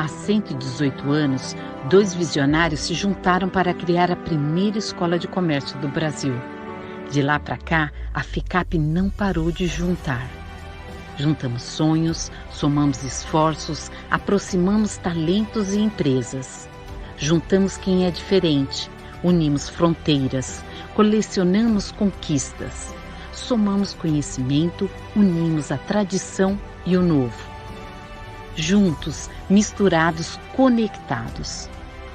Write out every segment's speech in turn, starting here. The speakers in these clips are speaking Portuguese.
Há 118 anos, dois visionários se juntaram para criar a primeira escola de comércio do Brasil. De lá para cá, a FECAP não parou de juntar. Juntamos sonhos, somamos esforços, aproximamos talentos e empresas. Juntamos quem é diferente, unimos fronteiras, colecionamos conquistas. Somamos conhecimento, unimos a tradição e o novo. Juntos, misturados, conectados.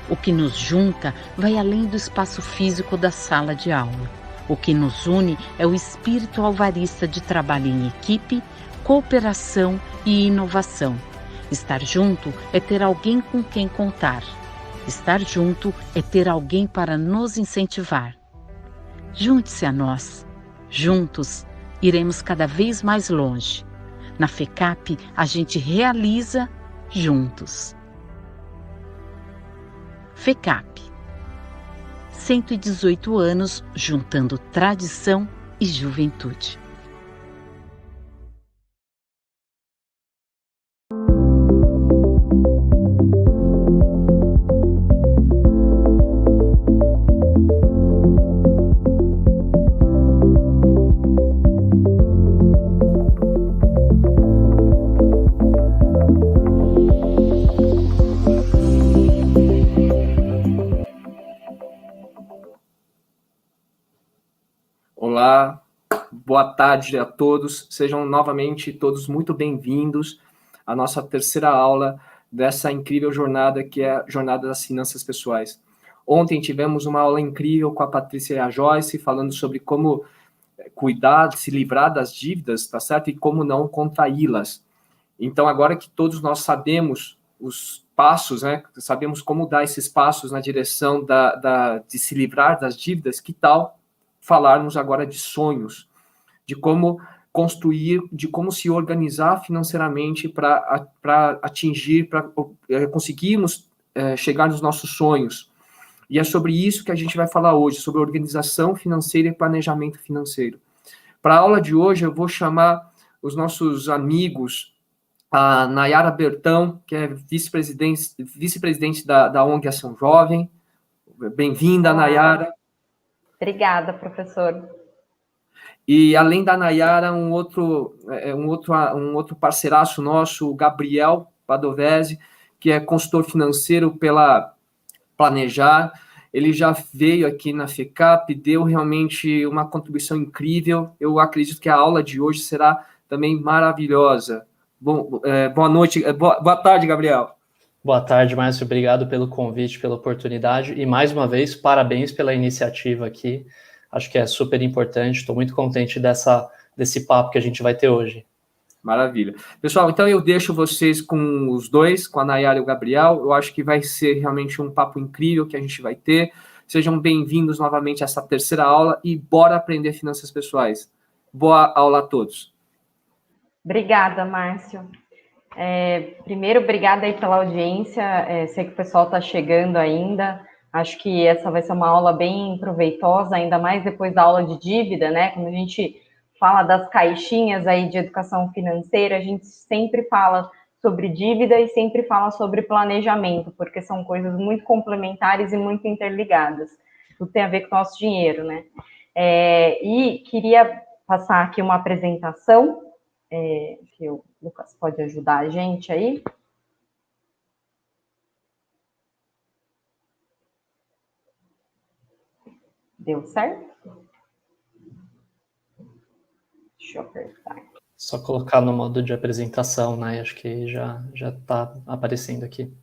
O que nos junta vai além do espaço físico da sala de aula. O que nos une é o espírito alvarista de trabalho em equipe, cooperação e inovação. Estar junto é ter alguém com quem contar. Estar junto é ter alguém para nos incentivar. Junte-se a nós. Juntos, iremos cada vez mais longe. Na FECAP, a gente realiza juntos. FECAP. 118 anos juntando tradição e juventude. Olá, boa tarde a todos, sejam novamente todos muito bem-vindos à nossa terceira aula dessa incrível jornada que é a Jornada das Finanças Pessoais. Ontem tivemos uma aula incrível com a Patrícia e a Joyce, falando sobre como cuidar, se livrar das dívidas, tá certo? E como não contraí-las. Então, agora que todos nós sabemos os passos, né? Sabemos como dar esses passos na direção de se livrar das dívidas, que tal falarmos agora de sonhos, de como construir, de como se organizar financeiramente para atingir, para conseguirmos chegar nos nossos sonhos. E é sobre isso que a gente vai falar hoje, sobre organização financeira e planejamento financeiro. Para a aula de hoje, eu vou chamar os nossos amigos, a Nayara Bertão, que é vice-presidente da ONG Ação Jovem. Bem-vinda, Nayara. Obrigada, professor. E além da Nayara, um outro parceiraço nosso, o Gabriel Padovese, que é consultor financeiro pela Planejar. Ele já veio aqui na FECAP, deu realmente uma contribuição incrível. Eu acredito que a aula de hoje será também maravilhosa. Boa noite, boa tarde, Gabriel. Boa tarde, Márcio. Obrigado pelo convite, pela oportunidade. E, mais uma vez, parabéns pela iniciativa aqui. Acho que é super importante. Estou muito contente desse papo que a gente vai ter hoje. Maravilha. Pessoal, então eu deixo vocês com os dois, com a Nayara e o Gabriel. Eu acho que vai ser realmente um papo incrível que a gente vai ter. Sejam bem-vindos novamente a essa terceira aula e bora aprender finanças pessoais. Boa aula a todos. Obrigada, Márcio. Primeiro, obrigada aí pela audiência. Sei que o pessoal está chegando ainda. Acho que essa vai ser uma aula bem proveitosa, ainda mais depois da aula de dívida, né? Quando a gente fala das caixinhas aí de educação financeira, a gente sempre fala sobre dívida e sempre fala sobre planejamento, porque são coisas muito complementares e muito interligadas. Tudo tem a ver com o nosso dinheiro, né? E queria passar aqui uma apresentação, que o Lucas pode ajudar a gente aí. Deu certo? Deixa eu apertar. Só colocar no modo de apresentação, né? Acho que já está aparecendo aqui.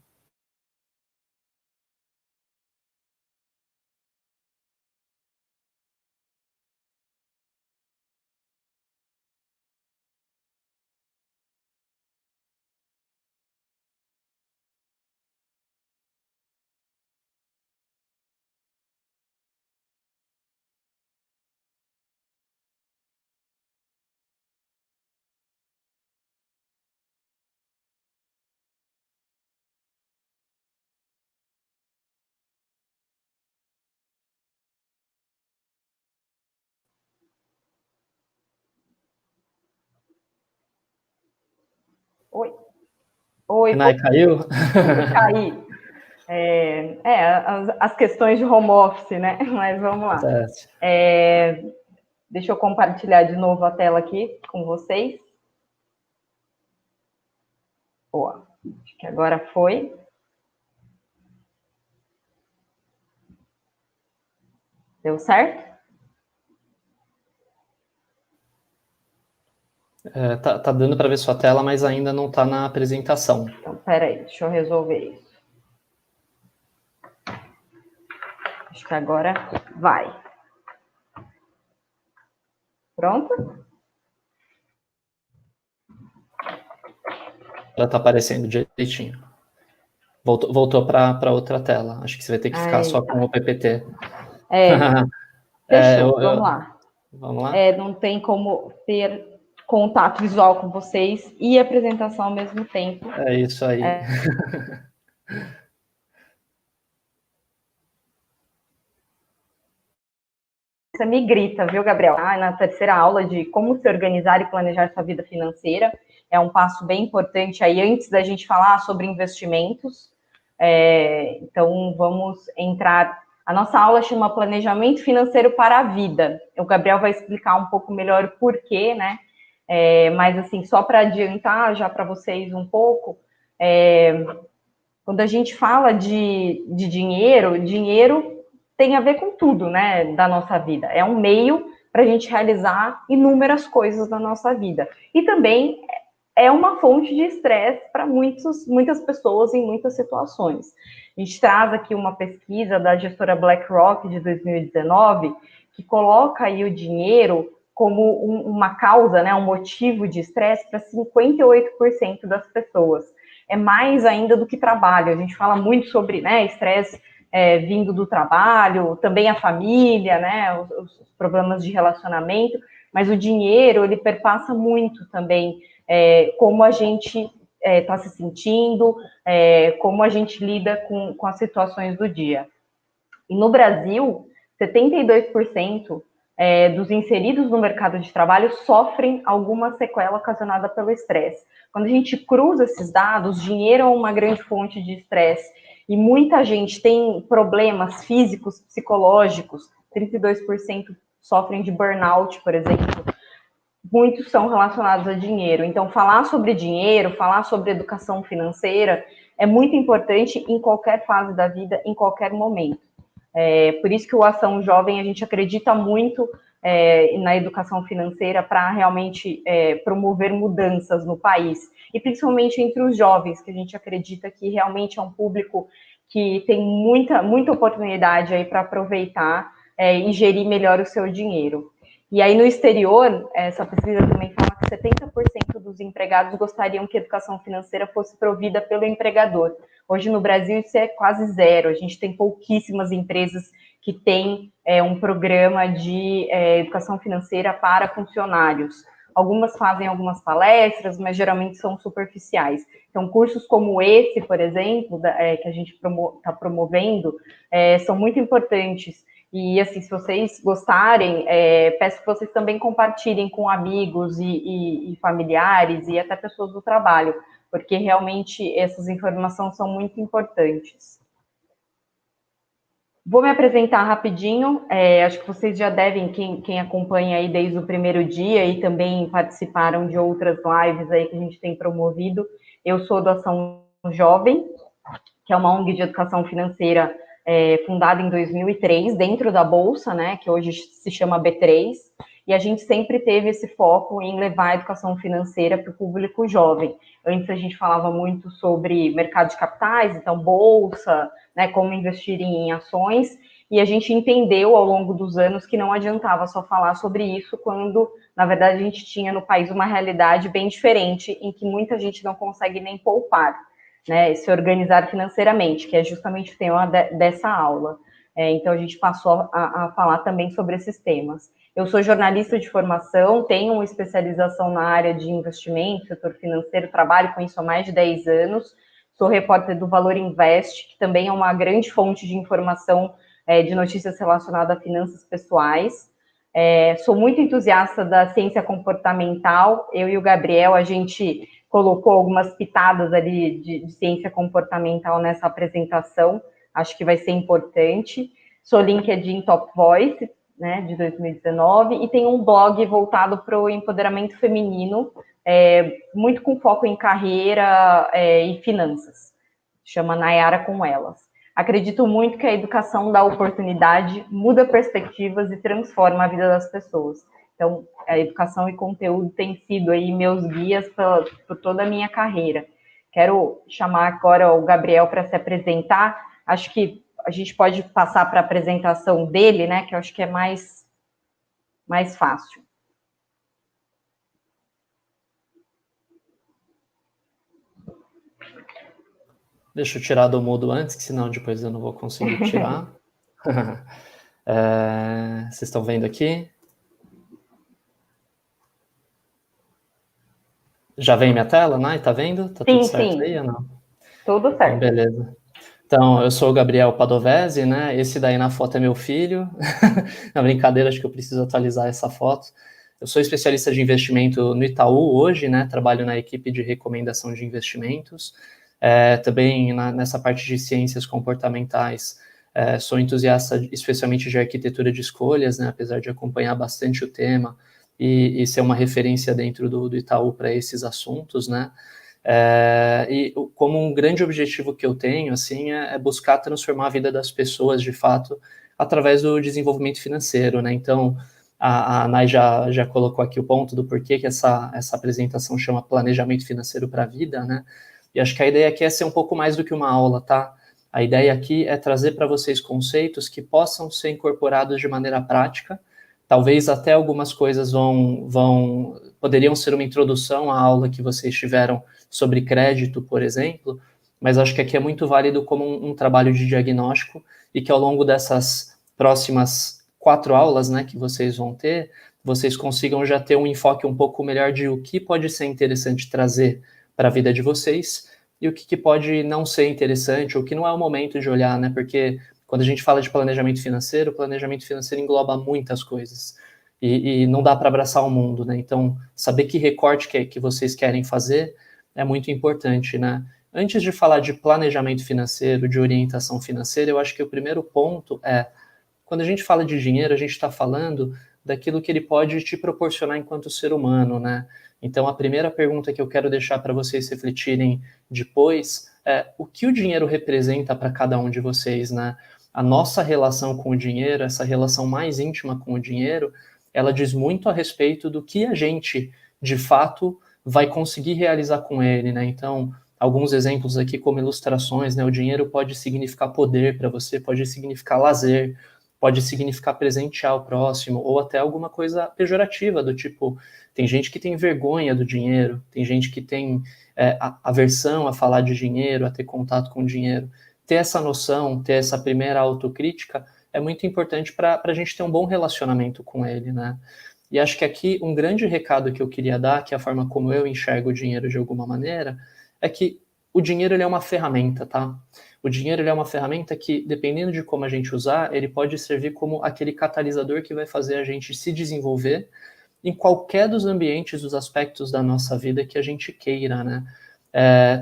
Oi. Oi, Renai, caiu? Caí. As questões de home office, né? Mas vamos lá. Deixa eu compartilhar de novo a tela aqui com vocês. Boa. Acho que agora foi. Deu certo? Tá dando para ver sua tela, mas ainda não está na apresentação. Então, peraí, deixa eu resolver isso. Acho que agora vai. Pronto? Ela está aparecendo direitinho. Voltou para outra tela. Acho que você vai ter que ficar só com o PPT. Fechou, vamos lá. Vamos lá? Não tem como ter contato visual com vocês e apresentação ao mesmo tempo. É isso aí. Você me grita, viu, Gabriel? Na terceira aula de como se organizar e planejar sua vida financeira. É um passo bem importante aí antes da gente falar sobre investimentos. Então, vamos entrar. A nossa aula chama Planejamento Financeiro para a Vida. O Gabriel vai explicar um pouco melhor o porquê, né? Mas, assim, só para adiantar já para vocês um pouco, quando a gente fala de dinheiro, dinheiro tem a ver com tudo, né, da nossa vida. É um meio para a gente realizar inúmeras coisas da nossa vida. E também é uma fonte de estresse para muitas pessoas em muitas situações. A gente traz aqui uma pesquisa da gestora BlackRock de 2019, que coloca aí o dinheiro como uma causa, né, um motivo de estresse para 58% das pessoas. É mais ainda do que trabalho. A gente fala muito sobre, né, estresse vindo do trabalho, também a família, né, os problemas de relacionamento, mas o dinheiro, ele perpassa muito também como a gente está se sentindo, como a gente lida com as situações do dia. E no Brasil, 72% dos inseridos no mercado de trabalho sofrem alguma sequela ocasionada pelo estresse. Quando a gente cruza esses dados, dinheiro é uma grande fonte de estresse e muita gente tem problemas físicos, psicológicos, 32% sofrem de burnout, por exemplo. Muitos são relacionados a dinheiro. Então, falar sobre dinheiro, falar sobre educação financeira é muito importante em qualquer fase da vida, em qualquer momento. Por isso que o Ação Jovem, a gente acredita muito na educação financeira para realmente promover mudanças no país. E principalmente entre os jovens, que a gente acredita que realmente é um público que tem muita oportunidade aí para aproveitar e gerir melhor o seu dinheiro. E aí, no exterior, essa pesquisa também fala que 70% dos empregados gostariam que a educação financeira fosse provida pelo empregador. Hoje, no Brasil, isso é quase zero. A gente tem pouquíssimas empresas que têm um programa de educação financeira para funcionários. Algumas fazem algumas palestras, mas geralmente são superficiais. Então, cursos como esse, por exemplo, que a gente está promovendo, são muito importantes. E, assim, se vocês gostarem, peço que vocês também compartilhem com amigos e familiares e até pessoas do trabalho, porque realmente essas informações são muito importantes. Vou me apresentar rapidinho, acho que vocês já devem, quem acompanha aí desde o primeiro dia e também participaram de outras lives aí que a gente tem promovido. Eu sou do Ação Jovem, que é uma ONG de educação financeira fundada em 2003, dentro da Bolsa, né, que hoje se chama B3, e a gente sempre teve esse foco em levar a educação financeira para o público jovem. Antes a gente falava muito sobre mercado de capitais, então Bolsa, né, como investir em ações, e a gente entendeu ao longo dos anos que não adiantava só falar sobre isso quando, na verdade, a gente tinha no país uma realidade bem diferente, em que muita gente não consegue nem poupar, né, se organizar financeiramente, que é justamente o tema dessa aula. Então, a gente passou a falar também sobre esses temas. Eu sou jornalista de formação, tenho uma especialização na área de investimento, setor financeiro, trabalho com isso há mais de 10 anos, sou repórter do Valor Invest, que também é uma grande fonte de informação de notícias relacionadas a finanças pessoais. Sou muito entusiasta da ciência comportamental. Eu e o Gabriel, a gente colocou algumas pitadas ali de ciência comportamental nessa apresentação, acho que vai ser importante. Sou LinkedIn Top Voice, né, de 2019, e tenho um blog voltado para o empoderamento feminino, muito com foco em carreira e finanças. Chama Nayara com Elas. Acredito muito que a educação dá oportunidade, muda perspectivas e transforma a vida das pessoas. Então, a educação e conteúdo têm sido aí meus guias por toda a minha carreira. Quero chamar agora o Gabriel para se apresentar. Acho que a gente pode passar para a apresentação dele, né? Que eu acho que é mais fácil. Deixa eu tirar do mudo antes, que senão depois eu não vou conseguir tirar. Vocês estão vendo aqui? Já vem minha tela, Nai? Tá vendo? Tá tudo certo aí ou não? Tudo certo. Então, beleza. Então, eu sou o Gabriel Padovese, né? Esse daí na foto é meu filho. Na brincadeira, acho que eu preciso atualizar essa foto. Eu sou especialista de investimento no Itaú hoje, né? Trabalho na equipe de recomendação de investimentos. Também nessa parte de ciências comportamentais, sou entusiasta especialmente de arquitetura de escolhas, né? Apesar de acompanhar bastante o tema e ser uma referência dentro do Itaú para esses assuntos, né? E como um grande objetivo que eu tenho, assim, é buscar transformar a vida das pessoas, de fato, através do desenvolvimento financeiro, né? Então, a Nai já colocou aqui o ponto do porquê que essa apresentação chama Planejamento Financeiro para a Vida, né? E acho que a ideia aqui é ser um pouco mais do que uma aula, tá? A ideia aqui é trazer para vocês conceitos que possam ser incorporados de maneira prática. Talvez até algumas coisas poderiam ser uma introdução à aula que vocês tiveram sobre crédito, por exemplo, mas acho que aqui é muito válido como um trabalho de diagnóstico e que ao longo dessas próximas 4 aulas, né, que vocês vão ter, vocês consigam já ter um enfoque um pouco melhor de o que pode ser interessante trazer para a vida de vocês e o que pode não ser interessante ou que não é o momento de olhar, né, porque quando a gente fala de planejamento financeiro, o planejamento financeiro engloba muitas coisas e não dá para abraçar o mundo, né? Então, saber que recorte que vocês querem fazer é muito importante, né? Antes de falar de planejamento financeiro, de orientação financeira, eu acho que o primeiro ponto quando a gente fala de dinheiro, a gente está falando daquilo que ele pode te proporcionar enquanto ser humano, né? Então, a primeira pergunta que eu quero deixar para vocês refletirem depois é o que o dinheiro representa para cada um de vocês, né? A nossa relação com o dinheiro, essa relação mais íntima com o dinheiro, ela diz muito a respeito do que a gente, de fato, vai conseguir realizar com ele, né? Então, alguns exemplos aqui como ilustrações, né? O dinheiro pode significar poder para você, pode significar lazer, pode significar presentear o próximo, ou até alguma coisa pejorativa, do tipo, tem gente que tem vergonha do dinheiro, tem gente que tem aversão a falar de dinheiro, a ter contato com o dinheiro. Ter essa noção, ter essa primeira autocrítica é muito importante para a gente ter um bom relacionamento com ele, né? E acho que aqui um grande recado que eu queria dar, que é a forma como eu enxergo o dinheiro de alguma maneira, é que o dinheiro ele é uma ferramenta, tá? O dinheiro ele é uma ferramenta que, dependendo de como a gente usar, ele pode servir como aquele catalisador que vai fazer a gente se desenvolver em qualquer dos ambientes, dos aspectos da nossa vida que a gente queira, né?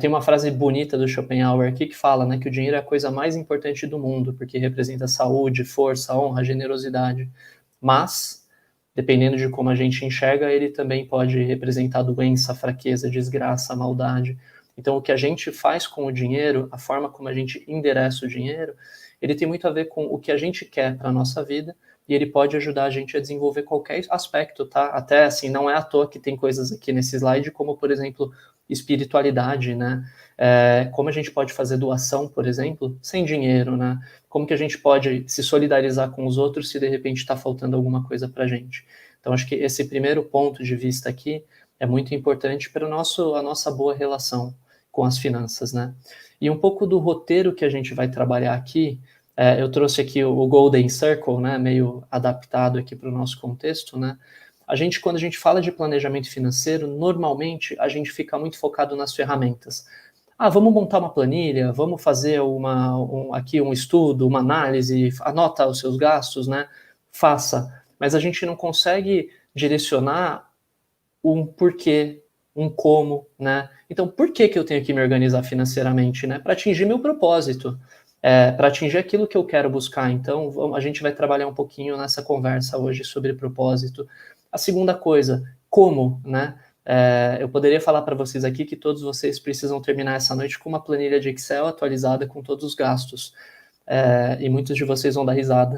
Tem uma frase bonita do Schopenhauer aqui que fala, né, que o dinheiro é a coisa mais importante do mundo, porque representa saúde, força, honra, generosidade. Mas, dependendo de como a gente enxerga, ele também pode representar doença, fraqueza, desgraça, maldade. Então, o que a gente faz com o dinheiro, a forma como a gente endereça o dinheiro, ele tem muito a ver com o que a gente quer para a nossa vida e ele pode ajudar a gente a desenvolver qualquer aspecto, tá? Até, assim, não é à toa que tem coisas aqui nesse slide, como, por exemplo, espiritualidade, né? Como a gente pode fazer doação, por exemplo, sem dinheiro, né? Como que a gente pode se solidarizar com os outros se de repente está faltando alguma coisa para a gente. Então, acho que esse primeiro ponto de vista aqui é muito importante para a nossa boa relação com as finanças, né? E um pouco do roteiro que a gente vai trabalhar aqui, eu trouxe aqui o Golden Circle, né? Meio adaptado aqui para o nosso contexto, né? Quando a gente fala de planejamento financeiro, normalmente a gente fica muito focado nas ferramentas. Vamos montar uma planilha, vamos fazer aqui um estudo, uma análise, anota os seus gastos, né? Faça. Mas a gente não consegue direcionar um porquê um como, né? Então, por que eu tenho que me organizar financeiramente, né? Para atingir meu propósito, para atingir aquilo que eu quero buscar. Então, a gente vai trabalhar um pouquinho nessa conversa hoje sobre propósito. A segunda coisa, como, né? Eu poderia falar para vocês aqui que todos vocês precisam terminar essa noite com uma planilha de Excel atualizada com todos os gastos. E muitos de vocês vão dar risada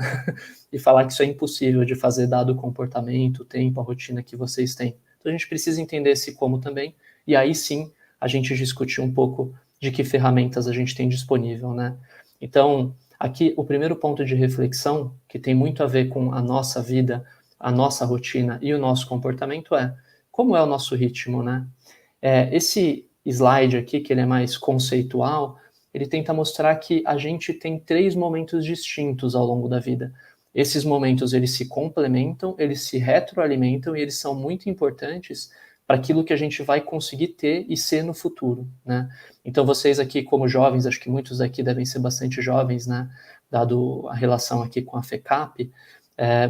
e falar que isso é impossível de fazer dado o comportamento, o tempo, a rotina que vocês têm. Então a gente precisa entender esse como também, e aí sim a gente discutir um pouco de que ferramentas a gente tem disponível, né? Então, aqui o primeiro ponto de reflexão, que tem muito a ver com a nossa vida, a nossa rotina e o nosso comportamento como é o nosso ritmo, né? Esse slide aqui, que ele é mais conceitual, ele tenta mostrar que a gente tem 3 momentos distintos ao longo da vida. Esses momentos, eles se complementam, eles se retroalimentam e eles são muito importantes para aquilo que a gente vai conseguir ter e ser no futuro, né? Então, vocês aqui como jovens, acho que muitos aqui devem ser bastante jovens, né? Dado a relação aqui com a FECAP,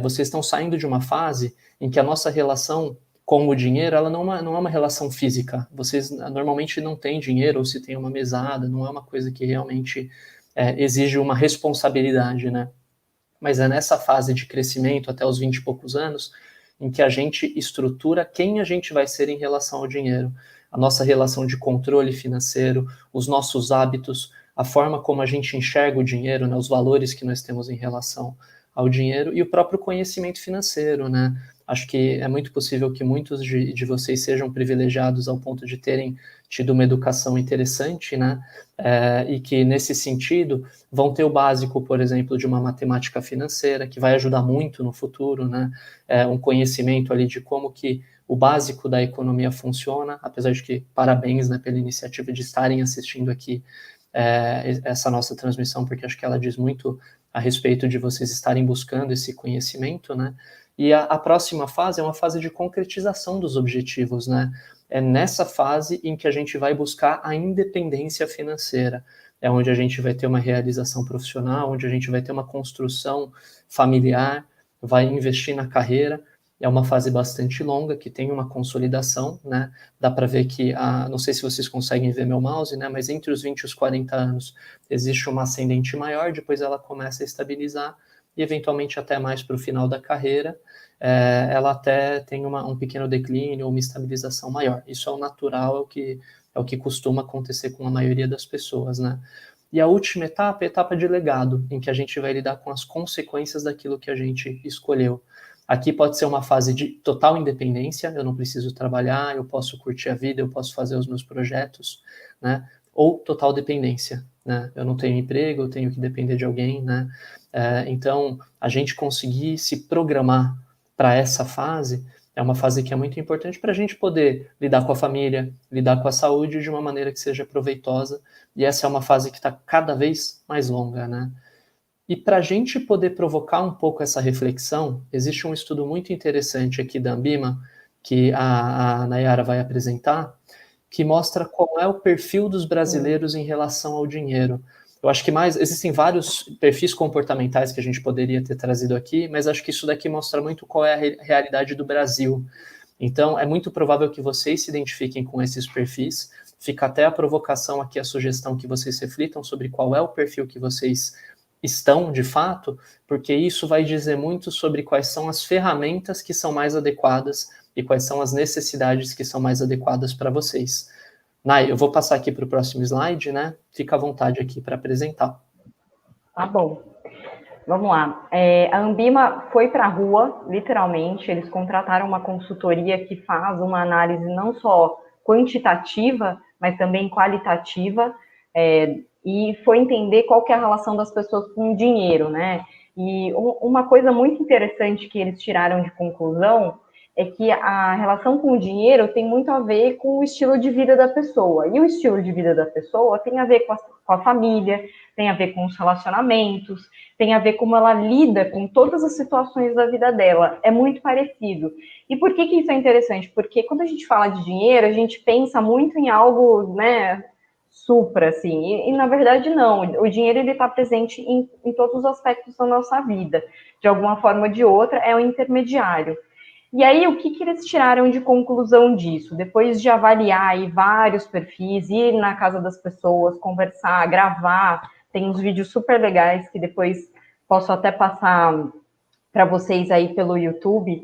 vocês estão saindo de uma fase em que a nossa relação com o dinheiro, ela não é uma relação física. Vocês normalmente não têm dinheiro, ou se tem uma mesada, não é uma coisa que realmente exige uma responsabilidade, né? Mas é nessa fase de crescimento, até os 20 e poucos anos, em que a gente estrutura quem a gente vai ser em relação ao dinheiro. A nossa relação de controle financeiro, os nossos hábitos, a forma como a gente enxerga o dinheiro, né, os valores que nós temos em relação ao dinheiro e o próprio conhecimento financeiro, né? Acho que é muito possível que muitos de vocês sejam privilegiados ao ponto de terem tido uma educação interessante, né? E que, nesse sentido, vão ter o básico, por exemplo, de uma matemática financeira, que vai ajudar muito no futuro, né? Um conhecimento ali de como que o básico da economia funciona, apesar de que, parabéns, né, pela iniciativa de estarem assistindo aqui essa nossa transmissão, porque acho que ela diz muito a respeito de vocês estarem buscando esse conhecimento, né? E a próxima fase é uma fase de concretização dos objetivos, né? É nessa fase em que a gente vai buscar a independência financeira. É onde a gente vai ter uma realização profissional, onde a gente vai ter uma construção familiar, vai investir na carreira. É uma fase bastante longa, que tem uma consolidação, né? Dá para ver que, não sei se vocês conseguem ver meu mouse, né? Mas entre os 20 e os 40 anos existe uma ascendente maior, depois ela começa a estabilizar, e eventualmente até mais para o final da carreira, ela até tem um pequeno declínio, uma estabilização maior. Isso é o natural, é o que costuma acontecer com a maioria das pessoas, né? E a última etapa é a etapa de legado, em que a gente vai lidar com as consequências daquilo que a gente escolheu. Aqui pode ser uma fase de total independência, eu não preciso trabalhar, eu posso curtir a vida, eu posso fazer os meus projetos, né? Ou total dependência, né? Eu não tenho emprego, eu tenho que depender de alguém, né? Então, a gente conseguir se programar para essa fase é uma fase que é muito importante para a gente poder lidar com a família, lidar com a saúde de uma maneira que seja proveitosa, e essa é uma fase que está cada vez mais longa, né? E para a gente poder provocar um pouco essa reflexão, existe um estudo muito interessante aqui da Ambima, que a Nayara vai apresentar, que mostra qual é o perfil dos brasileiros em relação ao dinheiro. Eu acho que existem vários perfis comportamentais que a gente poderia ter trazido aqui, mas acho que isso daqui mostra muito qual é a realidade do Brasil. Então, é muito provável que vocês se identifiquem com esses perfis. Fica até a provocação aqui, a sugestão que vocês reflitam sobre qual é o perfil que vocês estão, de fato, porque isso vai dizer muito sobre quais são as ferramentas que são mais adequadas e quais são as necessidades que são mais adequadas para vocês. Nay, eu vou passar aqui para o próximo slide, né? Fica à vontade aqui para apresentar. Tá bom. Vamos lá. A Ambima foi para a rua, literalmente. Eles contrataram uma consultoria que faz uma análise não só quantitativa, mas também qualitativa, e foi entender qual que é a relação das pessoas com o dinheiro, né? E uma coisa muito interessante que eles tiraram de conclusão é que a relação com o dinheiro tem muito a ver com o estilo de vida da pessoa. E o estilo de vida da pessoa tem a ver com a família, tem a ver com os relacionamentos, tem a ver como ela lida com todas as situações da vida dela. É muito parecido. E por que isso é interessante? Porque quando a gente fala de dinheiro, a gente pensa muito em algo, né, supra, assim. E na verdade, não. O dinheiro, ele está presente em todos os aspectos da nossa vida. De alguma forma ou de outra, é um intermediário. E aí, o que eles tiraram de conclusão disso? Depois de avaliar aí vários perfis, ir na casa das pessoas, conversar, gravar, tem uns vídeos super legais que depois posso até passar para vocês aí pelo YouTube,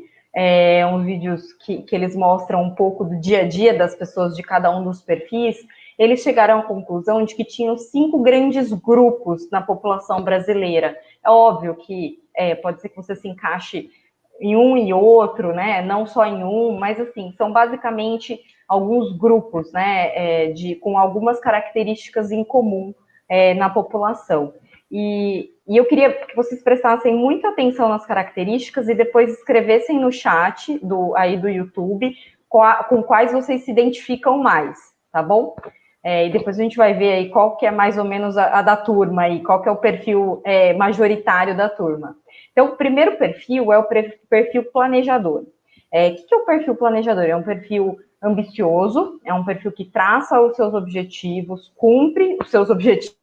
uns vídeos que eles mostram um pouco do dia a dia das pessoas de cada um dos perfis. Eles chegaram à conclusão de que tinham 5 grandes grupos na população brasileira. É óbvio que pode ser que você se encaixe em um e outro, né? Não só em um, mas assim, são basicamente alguns grupos, né? Com algumas características em comum na população. E eu queria que vocês prestassem muita atenção nas características e depois escrevessem no chat do YouTube com quais vocês se identificam mais, tá bom? E depois a gente vai ver aí qual que é mais ou menos a da turma aí, qual que é o perfil majoritário da turma. Então, o primeiro perfil é o perfil planejador. O que é o perfil planejador? É um perfil ambicioso, é um perfil que traça os seus objetivos, cumpre os seus objetivos.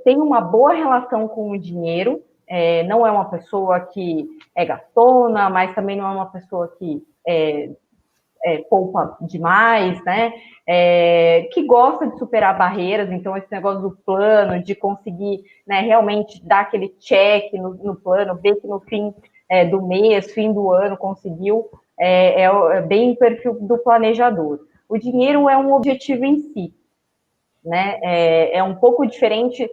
Tem uma boa relação com o dinheiro, não é uma pessoa que é gastona, mas também não é uma pessoa que poupa demais, né? Que gosta de superar barreiras, então esse negócio do plano, de conseguir, né, realmente dar aquele check no plano, ver que no fim do mês, fim do ano, conseguiu, é bem o perfil do planejador. O dinheiro é um objetivo em si, né? É um pouco diferente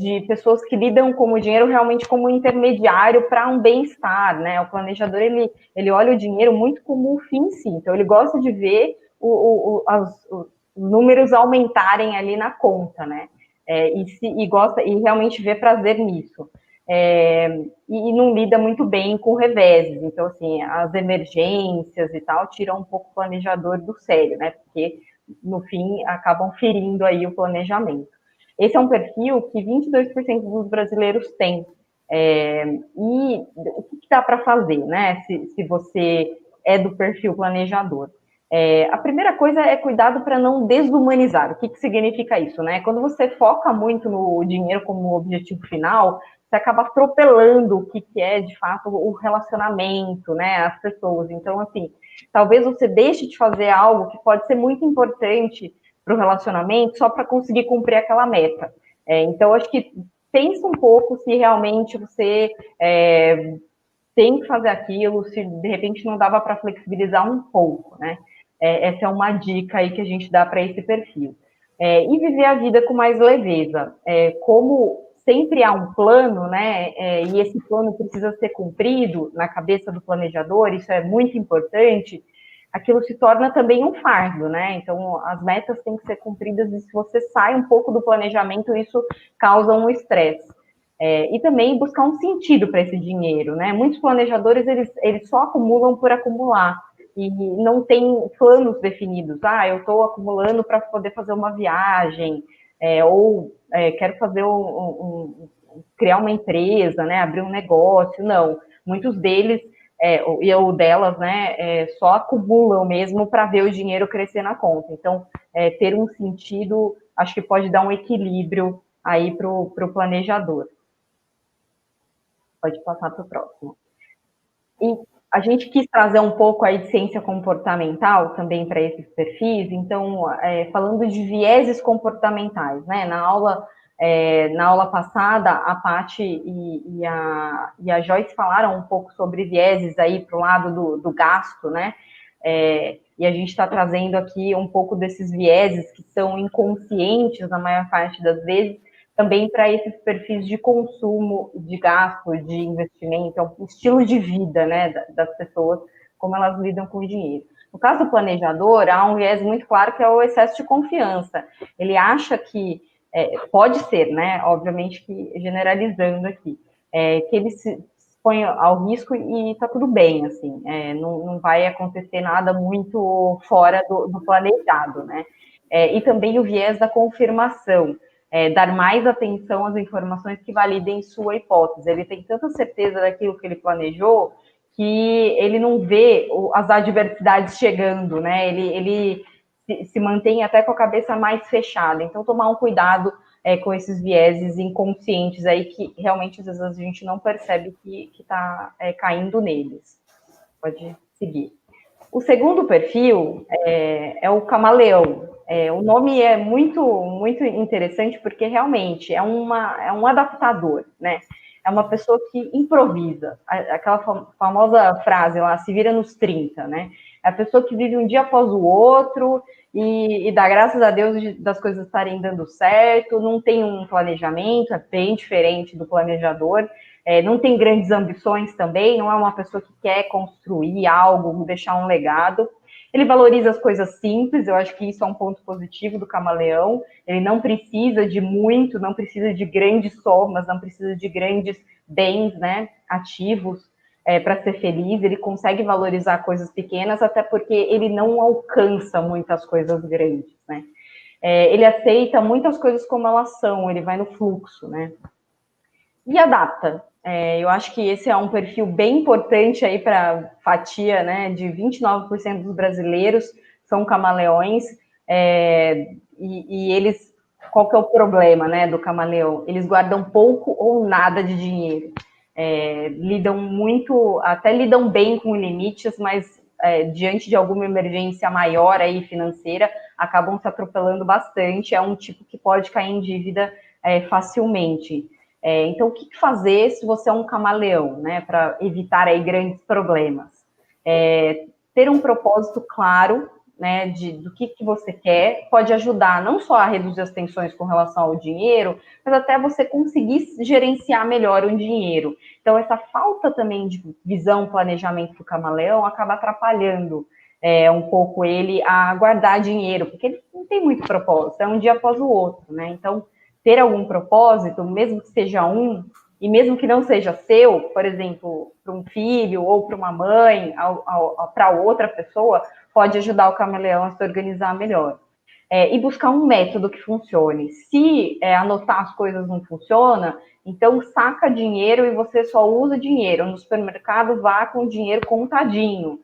de pessoas que lidam com o dinheiro realmente como um intermediário para um bem-estar, né? O planejador, ele olha o dinheiro muito como um fim em si, então ele gosta de ver os números aumentarem ali na conta, né? E realmente vê prazer nisso. E não lida muito bem com reveses, então assim, as emergências e tal tiram um pouco o planejador do sério, né? Porque no fim, acabam ferindo aí o planejamento. Esse é um perfil que 22% dos brasileiros têm. E o que dá para fazer, né? Se você é do perfil planejador? A primeira coisa é cuidado para não desumanizar. O que significa isso, né? Quando você foca muito no dinheiro como objetivo final, você acaba atropelando o que é, de fato, o relacionamento, né? As pessoas. Então, assim, talvez você deixe de fazer algo que pode ser muito importante para o relacionamento só para conseguir cumprir aquela meta. Então, acho que pensa um pouco se realmente você tem que fazer aquilo, se de repente não dava para flexibilizar um pouco, né? Essa é uma dica aí que a gente dá para esse perfil. E viver a vida com mais leveza. Como sempre há um plano, né? E esse plano precisa ser cumprido na cabeça do planejador, isso é muito importante, aquilo se torna também um fardo, né? Então, as metas têm que ser cumpridas e se você sai um pouco do planejamento, isso causa um estresse. E também buscar um sentido para esse dinheiro, né? Muitos planejadores, eles só acumulam por acumular e não tem planos definidos. Eu estou acumulando para poder fazer uma viagem, quero fazer criar uma empresa, né? Abrir um negócio. Não, muitos deles ou delas, né, só acumulam mesmo para ver o dinheiro crescer na conta. Então, ter um sentido, acho que pode dar um equilíbrio aí para o planejador. Pode passar para o próximo. E a gente quis trazer um pouco aí de ciência comportamental também para esses perfis, então, falando de vieses comportamentais, né? Na aula passada, a Paty e a Joyce falaram um pouco sobre vieses aí para o lado do gasto, né? E a gente está trazendo aqui um pouco desses vieses que são inconscientes na maior parte das vezes, também para esses perfis de consumo, de gasto, de investimento, é um estilo de vida, né, das pessoas, como elas lidam com o dinheiro. No caso do planejador, há um viés muito claro que é o excesso de confiança. Ele acha que, pode ser, né, obviamente que generalizando aqui, que ele se expõe ao risco e está tudo bem, assim, não vai acontecer nada muito fora do planejado, né. E também o viés da confirmação, dar mais atenção às informações que validem sua hipótese. Ele tem tanta certeza daquilo que ele planejou que ele não vê as adversidades chegando, né? Ele se mantém até com a cabeça mais fechada. Então, tomar um cuidado com esses vieses inconscientes aí, que realmente às vezes a gente não percebe que está caindo neles. Pode seguir. O segundo perfil é o camaleão. O nome é muito, muito interessante porque realmente é um adaptador, né? É uma pessoa que improvisa. Aquela famosa frase lá, se vira nos 30, né? É a pessoa que vive um dia após o outro e dá graças a Deus das coisas estarem dando certo, não tem um planejamento, é bem diferente do planejador, não tem grandes ambições também, não é uma pessoa que quer construir algo, deixar um legado. Ele valoriza as coisas simples, eu acho que isso é um ponto positivo do camaleão. Ele não precisa de muito, não precisa de grandes somas, não precisa de grandes bens, né, ativos para ser feliz. Ele consegue valorizar coisas pequenas, até porque ele não alcança muitas coisas grandes, né? Ele aceita muitas coisas como elas são, ele vai no fluxo, né? E adapta. Eu acho que esse é um perfil bem importante aí para fatia, né, de 29% dos brasileiros são camaleões, e eles, qual que é o problema, né, do camaleão? Eles guardam pouco ou nada de dinheiro, lidam muito, até lidam bem com limites, mas diante de alguma emergência maior aí financeira, acabam se atropelando bastante, é um tipo que pode cair em dívida facilmente. Então, o que fazer se você é um camaleão, né, para evitar aí grandes problemas? Ter um propósito claro, né, do que você quer, pode ajudar não só a reduzir as tensões com relação ao dinheiro, mas até você conseguir gerenciar melhor o dinheiro. Então, essa falta também de visão, planejamento do camaleão acaba atrapalhando um pouco ele a guardar dinheiro, porque ele não tem muito propósito, é um dia após o outro, né? Então, ter algum propósito, mesmo que seja um, e mesmo que não seja seu, por exemplo, para um filho ou para uma mãe, para outra pessoa, pode ajudar o camaleão a se organizar melhor. E buscar um método que funcione. Se anotar as coisas não funciona, então saca dinheiro e você só usa dinheiro. No supermercado, vá com o dinheiro contadinho.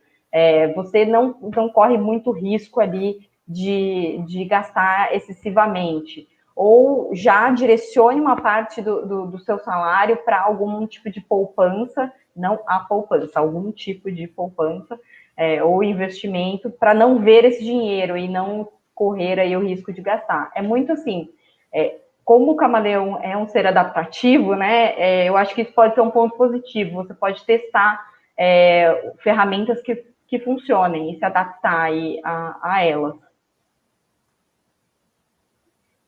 Você não corre muito risco ali de gastar excessivamente. Ou já direcione uma parte do seu salário para algum tipo de poupança, não a poupança, algum tipo de poupança ou investimento, para não ver esse dinheiro e não correr aí o risco de gastar. É muito assim, como o camaleão é um ser adaptativo, né, eu acho que isso pode ser um ponto positivo, você pode testar ferramentas que funcionem e se adaptar aí a elas.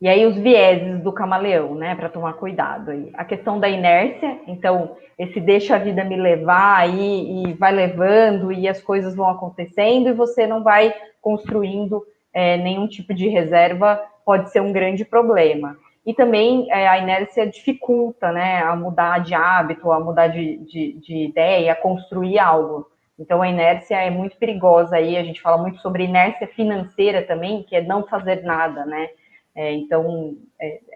E aí os vieses do camaleão, né, para tomar cuidado aí. A questão da inércia, então, esse deixa a vida me levar aí e vai levando e as coisas vão acontecendo e você não vai construindo nenhum tipo de reserva, pode ser um grande problema. E também a inércia dificulta, né, a mudar de hábito, a mudar de ideia, a construir algo. Então, a inércia é muito perigosa aí, a gente fala muito sobre inércia financeira também, que é não fazer nada, né? Então,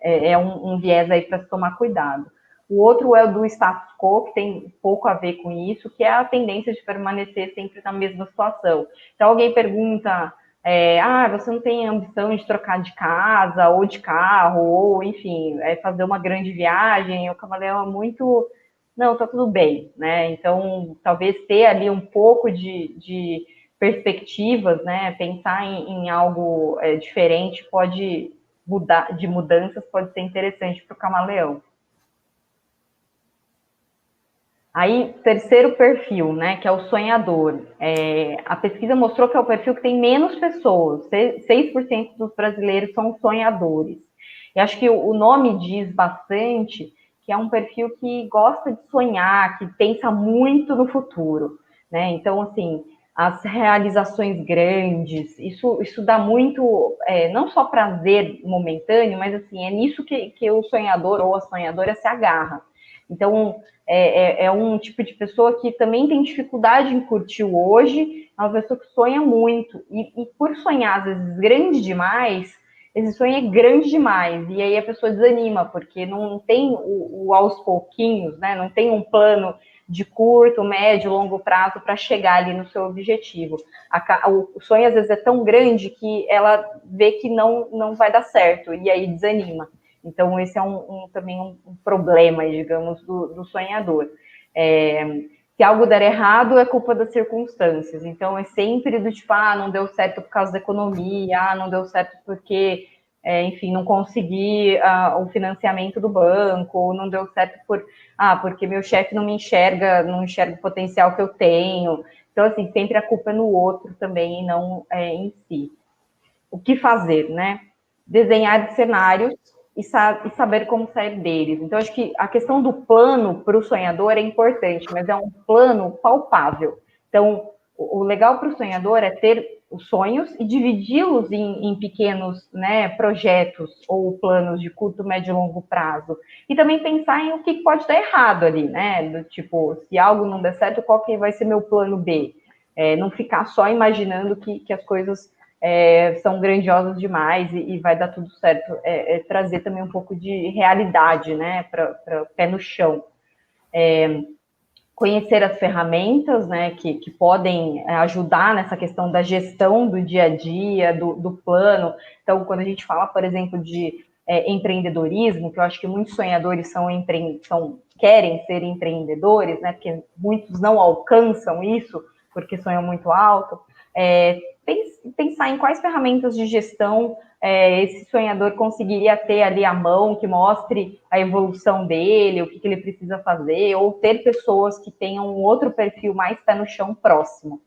é um viés aí para se tomar cuidado. O outro é o do status quo, que tem pouco a ver com isso, que é a tendência de permanecer sempre na mesma situação. Então, alguém pergunta, você não tem ambição de trocar de casa, ou de carro, ou, enfim, fazer uma grande viagem, o camaleão é muito... Não, tá tudo bem, né? Então, talvez ter ali um pouco de perspectivas, né? Pensar em algo diferente mudanças pode ser interessante para o camaleão. Aí, terceiro perfil, né, que é o sonhador. A pesquisa mostrou que é o perfil que tem menos pessoas, 6% dos brasileiros são sonhadores. E acho que o nome diz bastante que é um perfil que gosta de sonhar, que pensa muito no futuro, né? Então, assim, as realizações grandes, isso dá muito, não só prazer momentâneo, mas assim, é nisso que o sonhador ou a sonhadora se agarra. Então, é um tipo de pessoa que também tem dificuldade em curtir o hoje, é uma pessoa que sonha muito, e por sonhar, às vezes, grande demais, esse sonho é grande demais, e aí a pessoa desanima, porque não tem o aos pouquinhos, né? Não tem um plano de curto, médio, longo prazo para chegar ali no seu objetivo. O sonho, às vezes, é tão grande que ela vê que não vai dar certo, e aí desanima. Então, esse é também um problema, digamos, do sonhador. Se algo der errado, é culpa das circunstâncias. Então, é sempre do tipo, não deu certo por causa da economia, não deu certo porque, enfim, não consegui o financiamento do banco, não deu certo porque meu chefe não enxerga o potencial que eu tenho. Então, assim, sempre a culpa é no outro também e não em si. O que fazer, né? Desenhar cenários e saber como sair deles. Então, acho que a questão do plano para o sonhador é importante, mas é um plano palpável. Então, o legal para o sonhador é ter os sonhos e dividi-los em pequenos, né, projetos ou planos de curto, médio e longo prazo. E também pensar em o que pode dar errado ali, né? Do tipo, se algo não der certo, qual que vai ser meu plano B? Não ficar só imaginando que as coisas são grandiosas demais e vai dar tudo certo. Trazer também um pouco de realidade, né, para pé no chão. Conhecer as ferramentas, né, que podem ajudar nessa questão da gestão do dia a dia, do plano. Então, quando a gente fala, por exemplo, de empreendedorismo, que eu acho que muitos sonhadores querem ser empreendedores, né, porque muitos não alcançam isso, porque sonham muito alto, pensar em quais ferramentas de gestão esse sonhador conseguiria ter ali à mão, que mostre a evolução dele, o que ele precisa fazer, ou ter pessoas que tenham um outro perfil mais pé no chão próximo.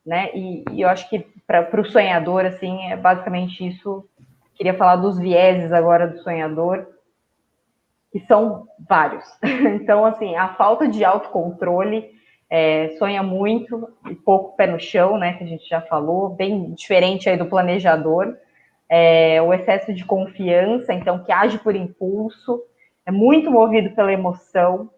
Né? E eu acho que para o sonhador, assim, é basicamente isso. Queria falar dos vieses agora do sonhador, que são vários. Então, assim, a falta de autocontrole, sonha muito e pouco pé no chão, né, que a gente já falou, bem diferente aí do planejador. O excesso de confiança, então, que age por impulso, é muito movido pela emoção.